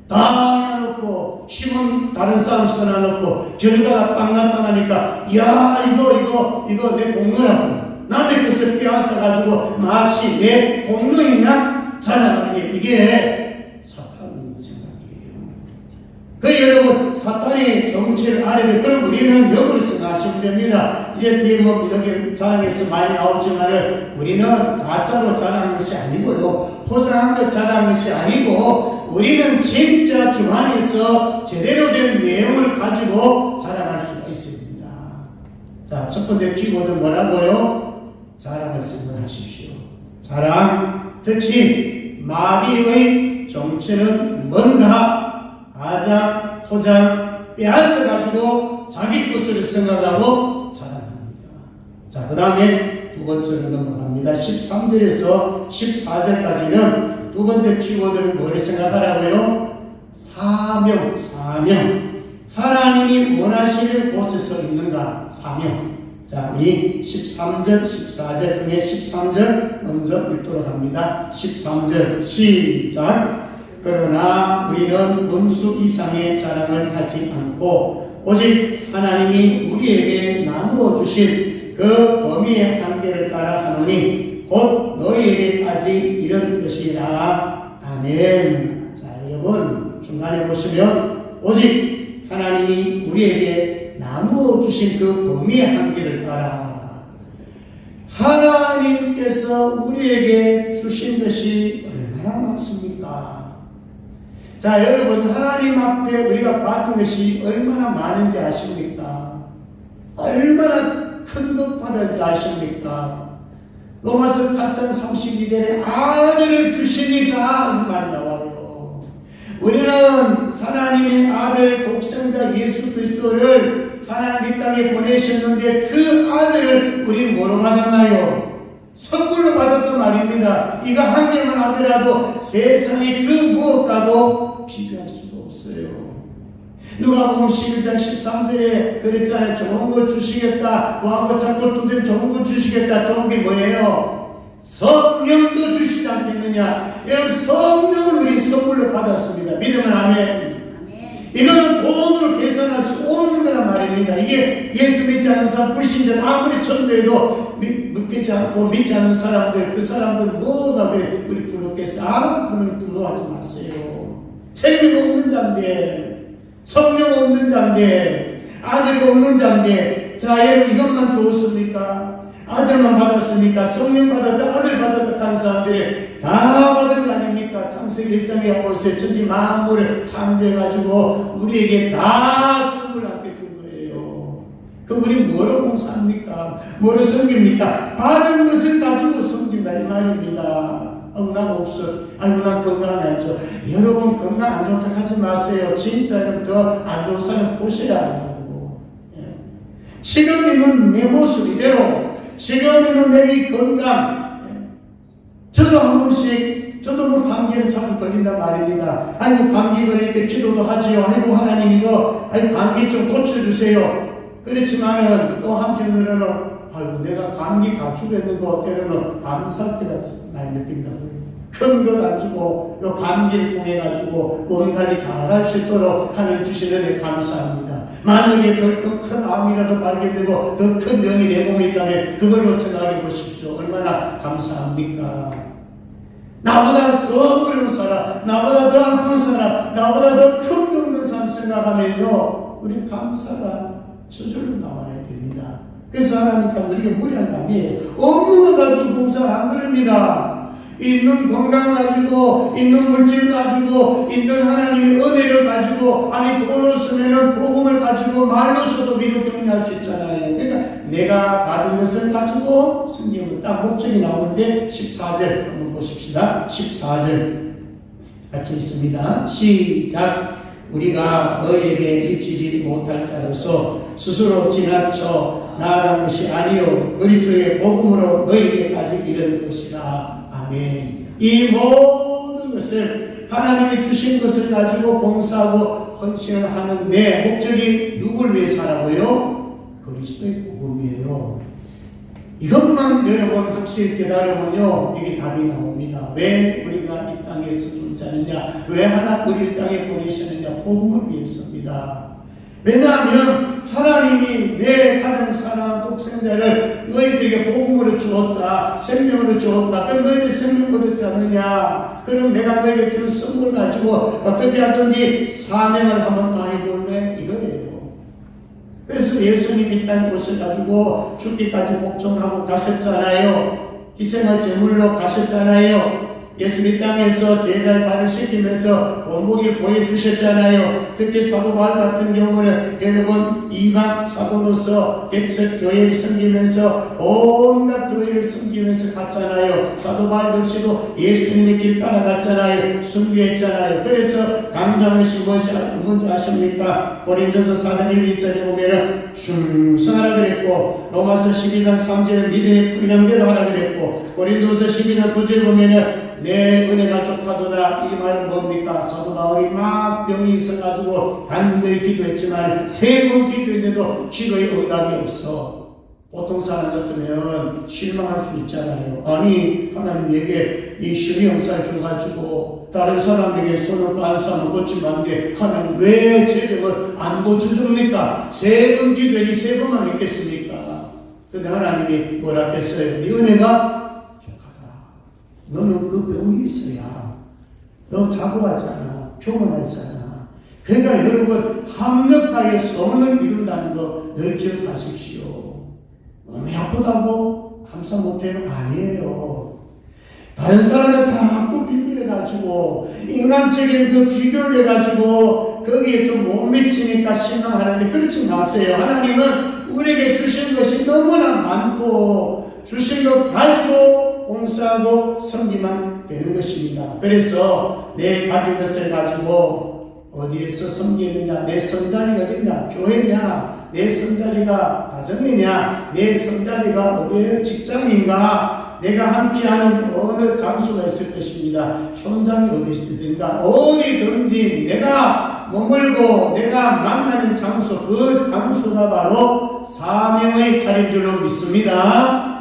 다 나눠놓고 힘은 다른 사람 써놔놓고 결과가 딱 나타나니까 야 이거 내 공로라고 남의 것을 빼앗아가지고 마치 내 공로이냐 자랑하는 게 이게 사탄의 생각이에요. 그래서 여러분 사탄이 정치를 알아야 돼. 그럼 우리는 역으로 생각하시면 됩니다. 이제 뒤에 뭐 이렇게 자랑해서 많이 나오지만 우리는 가짜로 자랑한 것이 아니고요. 포장한 것 자랑한 것이 아니고 우리는 진짜 주 안에서 제대로 된 내용을 가지고 자랑할 수가 있습니다. 자, 첫 번째 키워드는 뭐라고요? 자랑을 생각하십시오. 자랑, 특히 마귀의 정체는 뭔가 가장 포장, 빼앗아가지고 자기 것을 생각하고 자랑합니다. 자, 그 다음에 두 번째로 넘어갑니다. 13절에서 14절까지는 두 번째 키워드는 뭐를 생각하라고요? 사명. 하나님이 원하시는 곳에서 있는가? 사명. 자, 우리 13절, 14절 중에 13절 먼저 읽도록 합니다. 13절 시작. 그러나 우리는 분수 이상의 자랑을 하지 않고 오직 하나님이 우리에게 나누어 주신 그 범위의 한계를 따라 하노니 곧 너희에게까지 이런 것이라. 아멘. 자, 여러분 중간에 보시면 오직 하나님이 우리에게 나누어 주신 그 범위의 한계를 따라. 하나님께서 우리에게 주신 것이 얼마나 많습니까? 자, 여러분 하나님 앞에 우리가 받은 것이 얼마나 많은지 아십니까? 얼마나 큰 것 받았는지 아십니까? 로마서 8장 32절에 아들을 주시니까 이 말 나와요. 우리는 하나님의 아들 독생자 예수 그리스도를 하나님 이 땅에 보내셨는데 그 아들을 우리는 뭐로 받았나요? 선물로 받았단 말입니다. 이거 한 개만 하더라도 세상에 그 무엇과도 비교할 수가 없어요. 누가복음 11장 13절에 그랬잖아요. 좋은 걸 주시겠다. 뭐하고 자꾸 두드리면 좋은 걸 주시겠다. 좋은 게 뭐예요? 성령도 주시지 않겠느냐. 여러분 성령을 우리 선물로 받았습니다. 믿으면 아멘. 이거는 돈으로 계산할 수 없는 거란 말입니다. 이게 예수 믿지 않는 사람, 불신자 아무리 전도해도 믿지 않고 믿지 않는 사람들, 그 사람들 뭐가 그래 우리 부럽겠어? 그는 부러워하지 마세요. 생명 없는 자인데, 성령 없는 자인데, 아들이 없는 자인데, 자 여러분 이것만 좋습니까? 아들만 받았습니까? 성령 받았다, 아들 받았다 하는 사람들이 다 받은 거 아닙니까? 창세기 1장에 보세요. 천지 만물을 창조해가지고 우리에게 다 선물 함께 준 거예요. 그럼 우리 뭐로 봉사합니까? 섬깁니까? 뭐를 섬깁니까? 받은 것을 가지고 섬긴다 이 말입니다. 나 없어. 난 건강 안 좋아. 여러분 건강 안 좋다 하지 마세요. 진짜 여러분 더 안 좋은 사람 보셔야 한다고. 지금 있는 내 모습 이대로, 지금 있는 내 이 건강, 저도 한 번씩, 저도 뭐 감기는 자주 걸린단 말입니다. 아이고 감기 걸릴 때 기도도 하지요. 아이고 하나님 이거 감기 좀 고쳐주세요. 그렇지만은 또 한편으로는 아이고 내가 감기 가축했는 거 때로는 감사할 때가 많이 느낀다고요. 큰 것 안 주고 요 감기를 통해 가지고 몸관리 잘할 수 있도록 하늘 주시는 데 감사합니다. 만약에 더 큰 암이라도 발견되고 더 큰 병이 내 몸에 있다면 그걸로 생각해 보십시오. 얼마나 감사합니까? 나보다 더 어려운 사람, 나보다 더 아픈 사람, 나보다 더 큰 병든 사람 생각하면요 우리 감사가 저절로 나와야 됩니다. 그래서 하나님께서 우리가 무리한 거 아니에요. 없는 거 가지고 봉사를 안 그럽니다. 있는 건강 가지고, 있는 물질 가지고, 있는 하나님의 은혜를 가지고, 아니 돈을 쓰면은 복음을 가지고 말로서도 위로 격려할 수 있잖아요. 그러니까 내가 받은 것을 가지고 성경은 딱 목적이 나오는데 14절 한번 보십시다. 14절 같이 있습니다. 시작. 우리가 너희에게 미치지 못할 자로서 스스로 지나쳐 나아간 것이 아니요 그리스도의 복음으로 너희에게까지 이른 것이라. 아멘. 이 모든 것을 하나님이 주신 것을 가지고 봉사하고 헌신을 하는 내 목적이 누굴 위해서라고요? 그리스도의 복음이에요. 이것만 여러분 확실히 깨달으면요 이게 답이 나옵니다. 왜 우리가 이 땅에서 존재하느냐, 왜 하나님 우리를 땅에 보내셨느냐, 복음을 위해서입니다. 왜냐하면 하나님이 내 가장 사랑하는 독생자를 너희들에게 복음으로 주었다, 생명으로 주었다. 그럼 너희들 생명 얻지 않느냐? 그럼 내가 너희에게 준 선물 가지고 어떻게 하든지 사명을 한번 다 해볼래? 이거예요. 그래서 예수님이 이 땅에 오셔가지고 죽기까지 복종하고 가셨잖아요. 희생의 제물로 가셨잖아요. 예수님 땅에서 제자의 발을 씻기면서 원복을 보여주셨잖아요. 특히 사도 바울 같은 경우는 여러분 이방 사도로서 개척 교회를 섬기면서 온갖 교회를 섬기면서 갔잖아요. 사도 바울 역시도 예수님의 길 따라갔잖아요. 순교했잖아요. 그래서 강조한 것이 뭔지 아십니까? 고린도서 4장 1절에 보면은 충성하라 그랬고, 로마서 12장 3절에 믿음의 분량대로 하라 그랬고, 고린도서 12장 9절에 보면은 내 은혜가 족하도다. 이 말은 뭡니까? 사도 바울이 막 병이 있어가지고 간절히 기도했지만 3번 기도했는데도 기도의 응답이 없어. 보통 사람 같으면 실망할 수 있잖아요. 아니 하나님에게 이 신의용사를 줘가지고 다른 사람에게 손을 안수하면 고침받는데 하나님 왜 제병을 안 고쳐줍니까? 3번 기도했니 3번만 했겠습니까? 근데 하나님이 뭐라 했어요? 네 은혜가 너는 그 병이 있어야 너 자고하지 않아, 교만하지 않아. 그러니까 여러분 합력하여 성을 이룬다는 거 늘 기억하십시오. 몸이 아프다고 감사 못해요? 아니에요. 다른 사람을 자꾸 비교해가지고 인간적인 그 비교를 해가지고 거기에 좀 못 미치니까 실망하는데 그렇지 마세요. 하나님은 우리에게 주신 것이 너무나 많고 주신 것 가지고 봉사하고 섬기만 되는 것입니다. 그래서 내 가진 것을 가지고 어디에서 섬기느냐, 내 성자리가 어디냐, 교회냐, 내 성자리가 가정이냐, 내 성자리가 어디에 직장인가, 내가 함께하는 어느 장소가 있을 것입니다. 현장이 어디든가 어디든지 내가 머물고 내가 만나는 장소, 그 장소가 바로 사명의 자리인 줄로 믿습니다.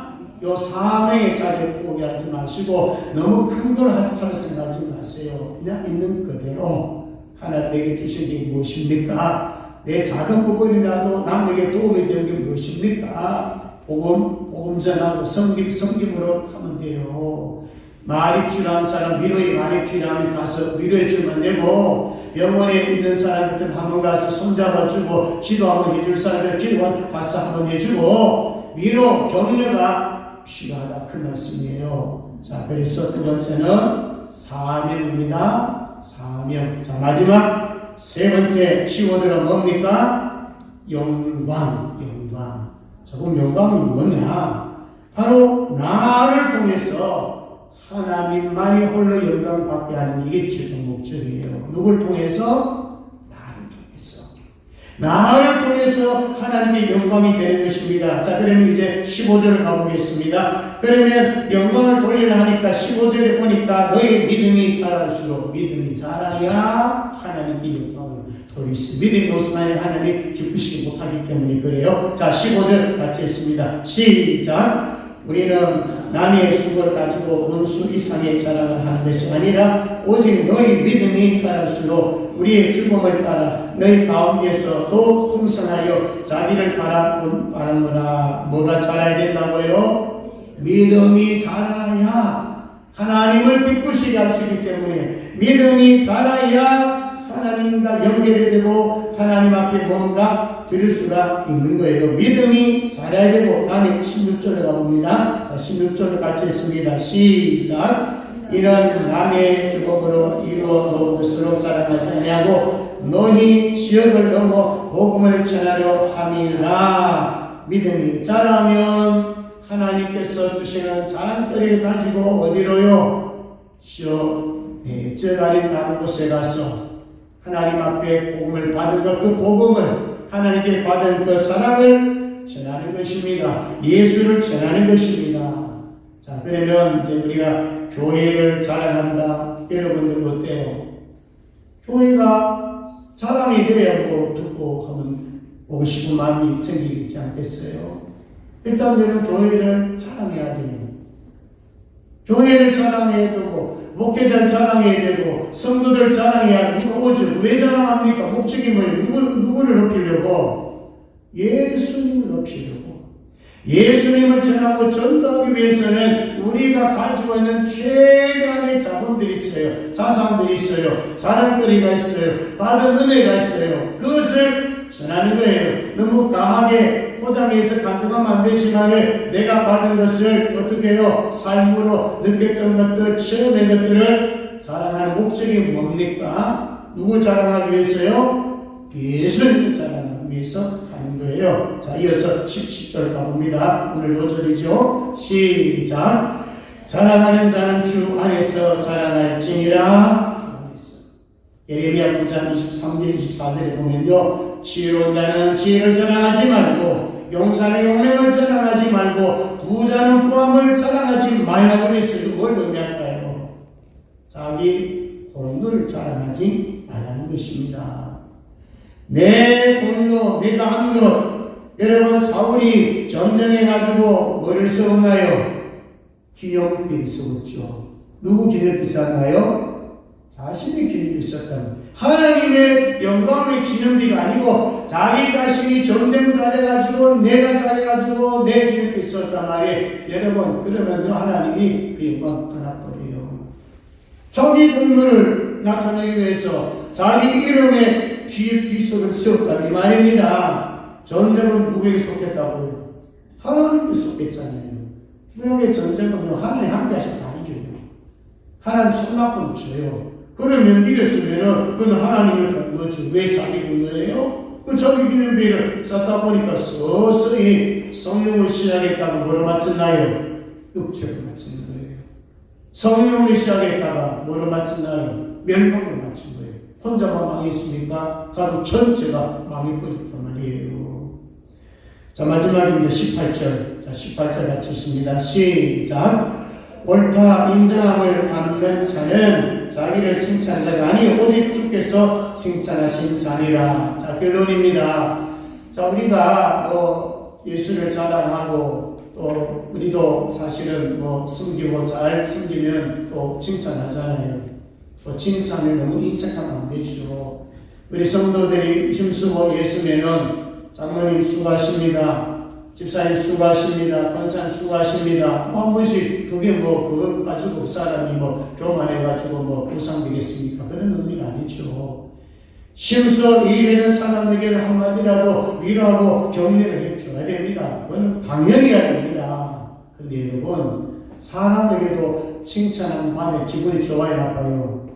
요 사명의 자리를 포기하지 마시고 너무 큰 걸 하지 생각하지 마세요. 그냥 있는 그대로 하나님 내게 주신 게 무엇입니까? 내 작은 부분이라도 남에게 도움이 되는 게 무엇입니까? 복음 전하고 섬김으로 하면 돼요. 말이 필요한 사람, 위로의 말이 필요하면 가서 위로해 주면 되고, 병원에 있는 사람들 한번 가서 손잡아주고 기도 한번 해줄 사람들 기도 가서 한번 해주고 위로 격려가 필요하다 그 말씀이에요. 자, 그래서 두 번째는 사명입니다. 사명. 자, 마지막 세 번째 키워드가 뭡니까? 영광. 영광. 자, 그럼 영광이 뭐냐? 바로 나를 통해서 하나님만이 홀로 영광 받게 하는 이게 최종 목적이에요. 누굴 통해서? 나를 통해서. 나를 통해서 하나님의 영광이 되는 것입니다. 자, 그러면 이제 15절을 가보겠습니다. 그러면 영광을 돌리려 하니까 15절에 보니까 너의 믿음이 자랄수록 믿음이 자라야 하나님께 영광을 돌릴 수 있습니다. 믿음이 없으면 하나님이 기쁘시지 못하기 때문에 그래요. 자, 15절 같이 했습니다. 시작. 우리는 남의 수고를 가지고 원수 이상의 자랑을 하는 것이 아니라 오직 너희 믿음이 자랄수록 우리의 주범을 따라 너희 가운데서 더 풍성하여 자기를 바라보라. 뭐가 자라야 된다고요? 믿음이 자라야 하나님을 기쁘시게 할 수 있기 때문에 믿음이 자라야 하나님과 연결이 되고 하나님 앞에 뭔가 드릴 수가 있는 거예요. 믿음이 자라야 되고 다음에 16절에 가봅니다. 자, 16절을 같이 했습니다. 시작. 이는 남의 주범으로 이루어 놓은 것으로 자랑하지 아니하고 너희 지역을 넘어 복음을 전하려 함이라. 믿음이 자라면 하나님께서 주시는 자랑거리를 가지고 어디로요? 내적 아닌 다른 곳에 가서 하나님 앞에 복음을 받은 것, 그 복음을 하나님께 받은 그 사랑을 전하는 것입니다. 예수를 전하는 것입니다. 자, 그러면 이제 우리가 교회를 자랑한다. 여러분들 어때요? 교회가 자랑이 돼야 뭐 듣고 하면 오고 싶은 마음이 생기지 않겠어요? 일단 저는 교회를 자랑해야 돼요. 교회를 자랑해야 되고 목회자를 자랑해야 되고 성도들 자랑해야 되고 오죠. 왜 자랑합니까? 목적이 뭐예요? 누구를 높이려고? 예수님을 높이려고. 예수님을 전하고 전도하기 위해서는 우리가 가지고 있는 최대한의 자본들이 있어요. 자산들이 있어요. 자랑거리가 있어요. 받은 은혜가 있어요. 그것을 전하는 거예요. 너무 강하게 포장해서 간증하면 안 되지만 내가 받은 것을 어떻게 해요? 삶으로 느꼈던 것들, 체험한 것들을 자랑하는 목적이 뭡니까? 누굴 자랑하기 위해서요? 예수님을 자랑하기 위해서 하는 거예요. 자, 이어서 17절 가봅니다. 오늘 요절이죠. 시작. 자랑하는 자는 주 안에서 자랑할지니라. 주 안에서. 예레미야 9장 23절 24절에 보면요. 지혜로운 자는 지혜를 자랑하지 말고 용사는 용맹을 자랑하지 말고 부자는 부함을 자랑하지 말라고 그랬어요. 뭘 의미할까요? 자기 공로를 자랑하지 말라는 것입니다. 내 공로, 내가 한 것. 여러분, 사울이 전쟁해가지고 뭐를 세웠나요? 기념비를 세웠죠. 누구 기념비 쌌나요? 자신의 기념비 썼다는 하나님의 영광의 기념비가 아니고 자기 자신이 전쟁 잘해가지고 내가 잘해가지고 내 기념비 썼단 말이에요. 여러분, 그러면 하나님이 그 영광 떠나버려요. 자기 공로를 나타내기 위해서 자기 이름에 비석을 세웠다니 말입니다. 전쟁은 누구에게 속했다고요? 하나님께 속했잖아요. 구약의 전쟁은 하나님 한 개씩 다 이겨요. 하나님 손나쁜 줘요. 그러면 이겼으면은 그건 하나님의 공로죠. 왜 자기 공로예요? 그 자기 기념비를 쌓다 보니까 서서히 성령을 시작했다가 뭐로 맞췄나요? 육체를 맞춘 거예요. 성령을 시작했다가 뭐로 맞췄나요? 멸망을 맞춘 거예요. 혼자만 망했습니까? 가족 전체가 망해버렸단 말이에요. 자, 마지막입니다. 18절. 자, 18절 같이 읽습니다. 시작. 옳다 인정함을 받는 자는 자기를 칭찬한 자가 아니 오직 주께서 칭찬하신 자니라. 자, 결론입니다. 자, 우리가 예수를 자랑하고 또 우리도 사실은 섬기고 잘 섬기면 또 칭찬하잖아요. 또 칭찬을 너무 인색하면 안 되죠. 우리 성도들이 힘쓰고 애쓰면은 장로님 수고하십니다. 집사님 수고하십니다. 권사님 수고하십니다. 한 번씩 그게 그거 가지고 사람이 교만해가지고 보상되겠습니까? 그런 의미가 아니죠. 힘써 일하는 사람에게는 한마디라도 위로하고 격려를 해줘야 됩니다. 그건 당연히 해야 됩니다. 근데 여러분, 사람에게도 칭찬하면 받는 기분이 좋아요, 나빠요?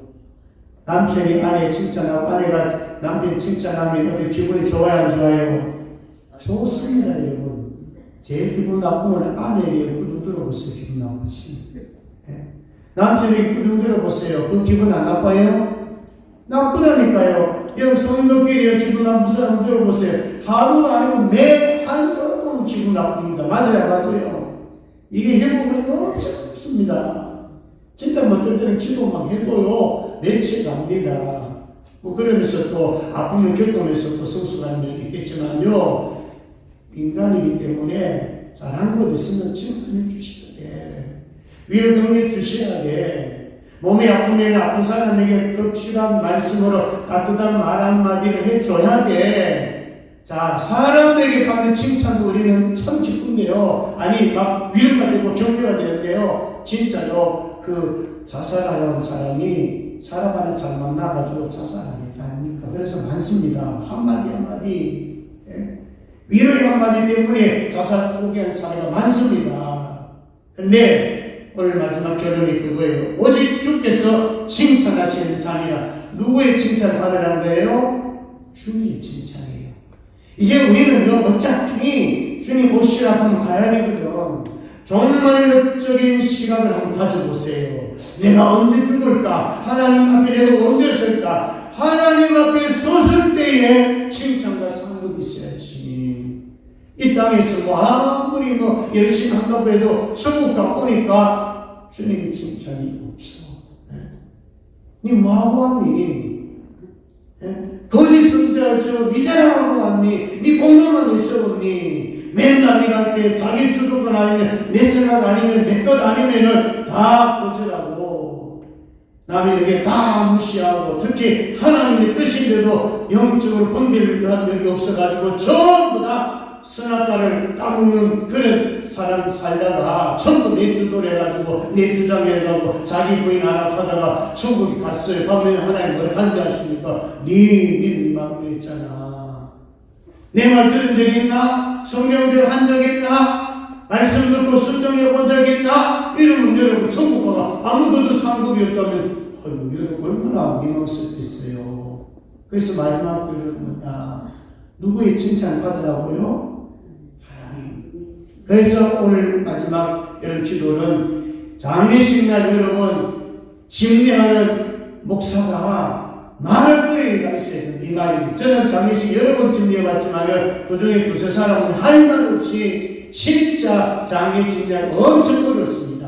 남편이 아내 칭찬하고 아내가 남편 칭찬하면 어떻게 기분이 좋아요, 안 좋아요? 좋습니다, 여러분. 제일 기분 나쁘면 아내에게 꾸중 들어보세요. 기분 나쁘지. 남편에게 꾸중 들어보세요. 그 기분 안 나빠요? 나쁘다니까요. 여러분 성도끼리 기분 나쁜 사람 들어보세요. 하루가 아니고 매 한 달 동안 기분 나쁩니다. 맞아요. 이게 회복은 엄청 없습니다. 진짜 어떨 때는 기도만 해도요 며칠 갑니다. 뭐 그러면서 또 아픔을 겪으면서 또 성숙하는 면이 있겠지만요, 인간이기 때문에 잘한 것 있으면 칭찬해 주셔야 돼. 위로 격려해 주셔야 돼. 몸이 아프면 아픈 사람에게 극실한 말씀으로 따뜻한 말 한마디를 해줘야 돼. 자, 사람에게 받는 칭찬도 우리는 참 기쁜데요. 아니, 막 위로가 되고 격려가 되는데요. 진짜요, 그 자살하는 사람이 사람 안에 잘 만나가지고 자살하니까 아닙니까? 그래서 많습니다. 한마디. 예? 위로의 한마디 때문에 자살 포기한 사례가 많습니다. 근데 오늘 마지막 결론이 그거예요. 오직 주께서 칭찬하시는 자니라. 누구의 칭찬을 받으라는 거예요? 주님의 칭찬이에요. 이제 우리는요, 어차피 주님 오시라 하면 가야 되거든. 정말 역적인 시각을 한번 가져보세요. 내가 언제 죽을까? 하나님 앞에 내가 언제 설까? 하나님 앞에 섰을 때에 칭찬과 상급이 있어야지. 이 땅에서 뭐 아무리 뭐 열심히 한다고 해도 천국 가보니까 주님의 칭찬이 없어. 니 뭐하고 왔니? 거짓 선지자를 니 자랑하고 왔니? 니 공로만 있어봤니? 맨날 일할 때 자기 주도권 아니면 내 생각 아니면 내 것 아니면은 다 거절하고 남에게 다 무시하고 특히 하나님의 뜻인데도 영적으로 분별한 적이 없어가지고 전부 다 선악과를 따먹는 그런 사람 살다가 전부 내 주도를 해가지고 내 주장해가지고 자기 부인 하나 하다가 천국에 갔어요. 그러면 하나님 뭘 간지하십니까? 네 믿음만 그랬잖아. 내 말 들은 적 있나? 성경대로 한 적 있나? 말씀 듣고 순종해 본 적 있나? 이러면 여러분 천국 가가 아무것도 상급이 없다면 여러분 얼마나 민망스럽겠어요. 그래서 마지막 결론은 뭐냐? 누구의 칭찬 받으라고요? 하나님. 그래서 오늘 마지막 여러분 기도는 장례식 날 여러분 집례하는 목사가 말거리가 있어야 됩니다. 이 말입니다. 저는 장례식 여러 번 집례해봤지만 그중에 두세 사람은 할 말 없이 진짜 장례 집례가 엄청 어렵습니다.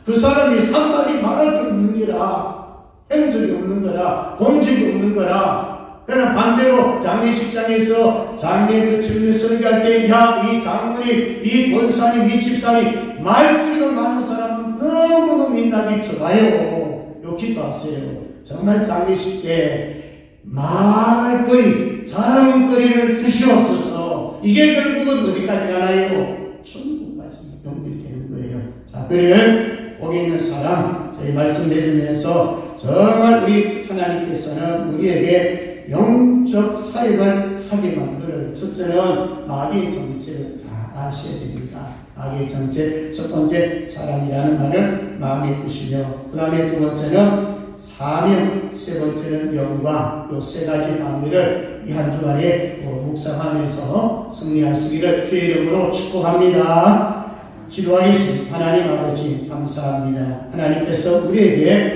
그 사람이 한마디 말할 게 없는 거라, 행적이 없는 거라, 공직이 없는 거라. 그러나 반대로 장례식장에서 장례 그 집례 설교할 때 야, 이 장모님, 이 권사님, 이 집사님 말거리가 많은 사람은 너무너무 민낯이 좋아요. 요 기도하세요. 정말 장례식 때 말거리, 자랑거리를 주시옵소서. 이게 결국은 어디까지 가나요? 천국까지 연결되는 거예요. 자, 그러면 거기 있는 사람, 저희 말씀 내주면서 정말 우리 하나님께서는 우리에게 영적 사역을 하게 만들어요. 첫째는 마귀의 정체를 잘 아셔야 됩니다. 마귀의 정체, 첫 번째 사랑이라는 말을 마음에 두시며, 그 다음에 두 번째는 사명, 세 번째는 영광, 요 세 가지 단위를 이 한 주간에 묵상하면서 승리하시기를 주의 이름으로 축복합니다. 기도하겠습니다. 하나님 아버지 감사합니다. 하나님께서 우리에게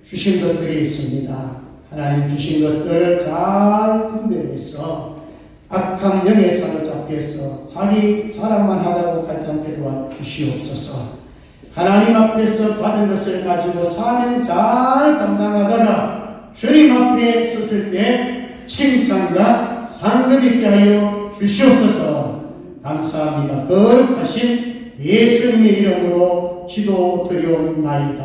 주신 것들이 있습니다. 하나님 주신 것들을 잘 분별해서 악한 영에 사로잡혀서 자기 자랑만 하다고 가지 않게 도와주시옵소서. 하나님 앞에서 받은 것을 가지고 사명 잘 감당하다가 주님 앞에 섰을 때 칭찬과 상급 있게 하여 주시옵소서. 감사합니다. 거룩하신 예수님의 이름으로 기도드리옵나이다.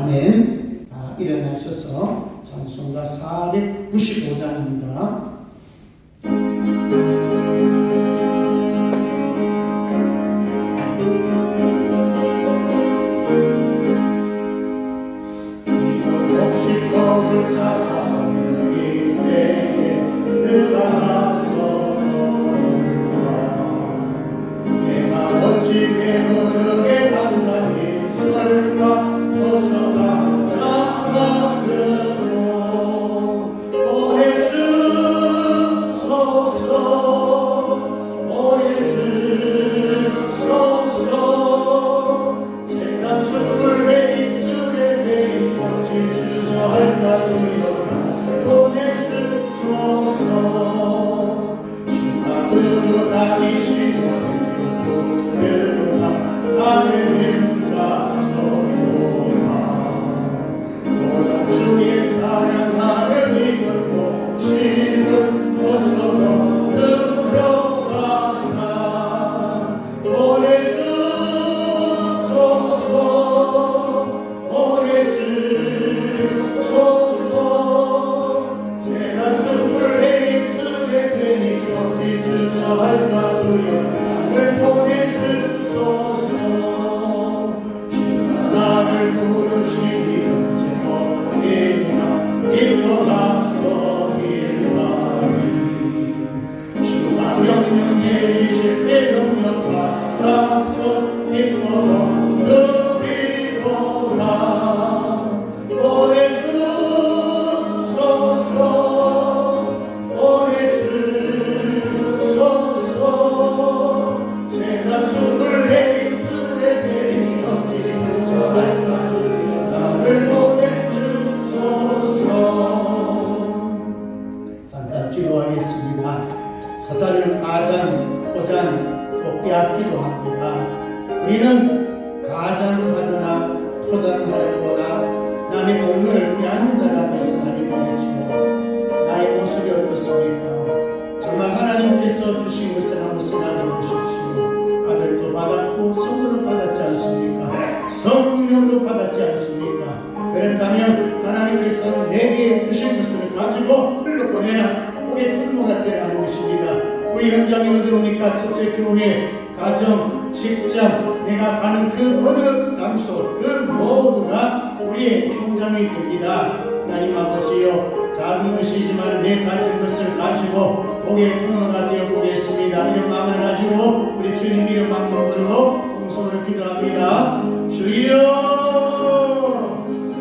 아멘. 일어나셔서 찬송가 495장입니다. 오래 하느님 자손보다 보다 주의 사랑하는 이건 모시는 모습으로 득표가사 보내주소서 보내주소서 제가 숨을 내입술에 괜히 껍질 주저할까 주여 나를 보내주소서 주가 나를 부르시니 언제고 내나 기뻐가서 일하리 주가 명령 내리실 때 명령 받아서 기뻐고 누리고다 보내주소서 보내주소서 제가 숨을 내입술에 대니 껍질 주저할까 주여 나를 보내주소서. 잠깐 기도하겠습니다. 사탄은 가장, 포장, 또 빼앗기도 합니다. 우리는 가장하거나 포장하거나 남의 공로를 빼앗는 자가 되어서는 안 되겠지요. 나의 모습이 어떻습니까? 정말 하나님께서 주신 것을 한번 생각해 보십시오. 아들도 받았고 성도도 받았지 않습니까? 성령도 받았지 않습니까? 그렇다면 하나님께서 내게 주신 것을 가지고 흘러보내라. 우리의 통로가 되라는 것입니다. 우리 현장이 어디입니까? 첫째 교회, 가정, 직장, 내가 가는 그 어느 장소, 그 모두가 우리의 현장이 됩니다. 하나님 아버지여, 작은 것이지만 내 가진 것을 가지고 복의 통로가 되어 보겠습니다. 이런 마음을 가지고 우리 주님 이름 한번 부르고 공손으로 기도합니다. 주여,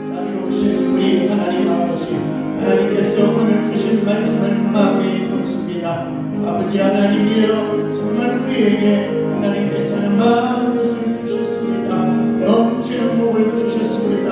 자리로 오시는 우리 하나님 아버지, 하나님께서 오늘 주신 말씀을 마음에 품습니다. 아버지 하나님이여, 정말 우리에게 하나님께서는 많은 것을 주셨습니다. 넘치는 복을 주셨습니다.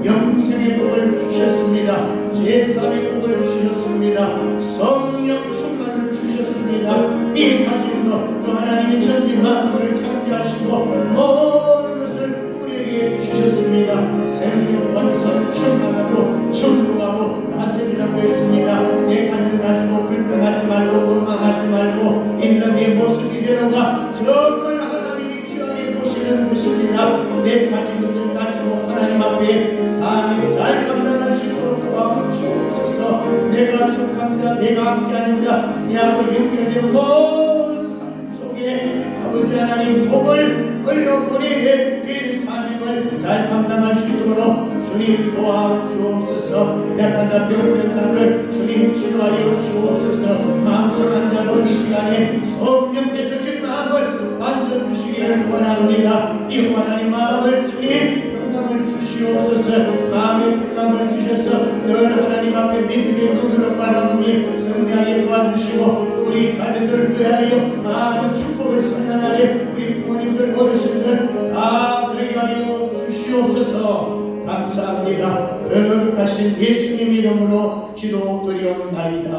영생의 복을 주셨습니다. 제사의 복을 주셨습니다. 성령 충만을 주셨습니다. 이 가짐도 또 하나님이 천지 만물을 창조하시고 모든 것을 우리에게 주셨습니다. 생명 권선 충만하고 충분하고 다스리라고 했습니다. 내 가짐 가지고 불평하지 말고 원망하지 말고 있는 내 모습 이대로가 정말 하나님이 귀하게 보시는 것입니다. 내 가진 것을 가지고 하나님 앞에 삶을 잘 감당할 수 있도록 도와주옵소서. 내가 속한 자, 내가 함께하는 자, 내하고 연결된 모든 삶 속에 아버지 하나님 복을 흘려보내게 된 사명을 잘 감당할 수 있도록 주님 도와주옵소서. 약한 자, 병든 자들 주님 치료하여 주옵소서. 망설한 자도 이 시간에 성령께서 그 마음을 만져주시기를 원합니다. 이 하나님 마음을 주님 평강을 주시옵소서. 마음의 평강을 주셔서 늘 하나님 앞에 믿음의 눈으로 바라보니 승리하게 도와주시고 우리 자녀들 위하여 많은 축복을 선언하네 우리 부모님들 어르신들 다 되게 하여 주시옵소서. 감사합니다. 거룩하신 예수님 이름으로 기도드리옵나이다.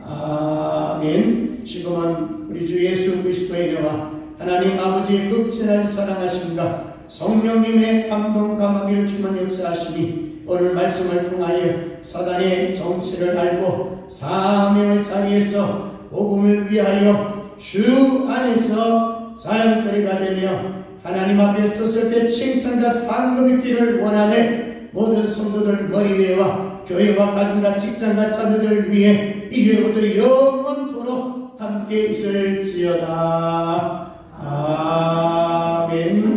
아멘. 지금은 우리 주 예수 그리스도의 은혜와 하나님 아버지의 극진한 사랑하심과 성령님의 감동 감화기를 주만 역사하시니 오늘 말씀을 통하여 사단의 정체를 알고 사명의 자리에서 복음을 위하여 주 안에서 자랑거리가 되며 하나님 앞에 섰을 때 칭찬과 상급이 있기를 원하네. 모든 성도들 머리 위에와 교회와 가정과 직장과 자녀들 위해 이후로부터 영원토록 함께 있을지어다. 아멘.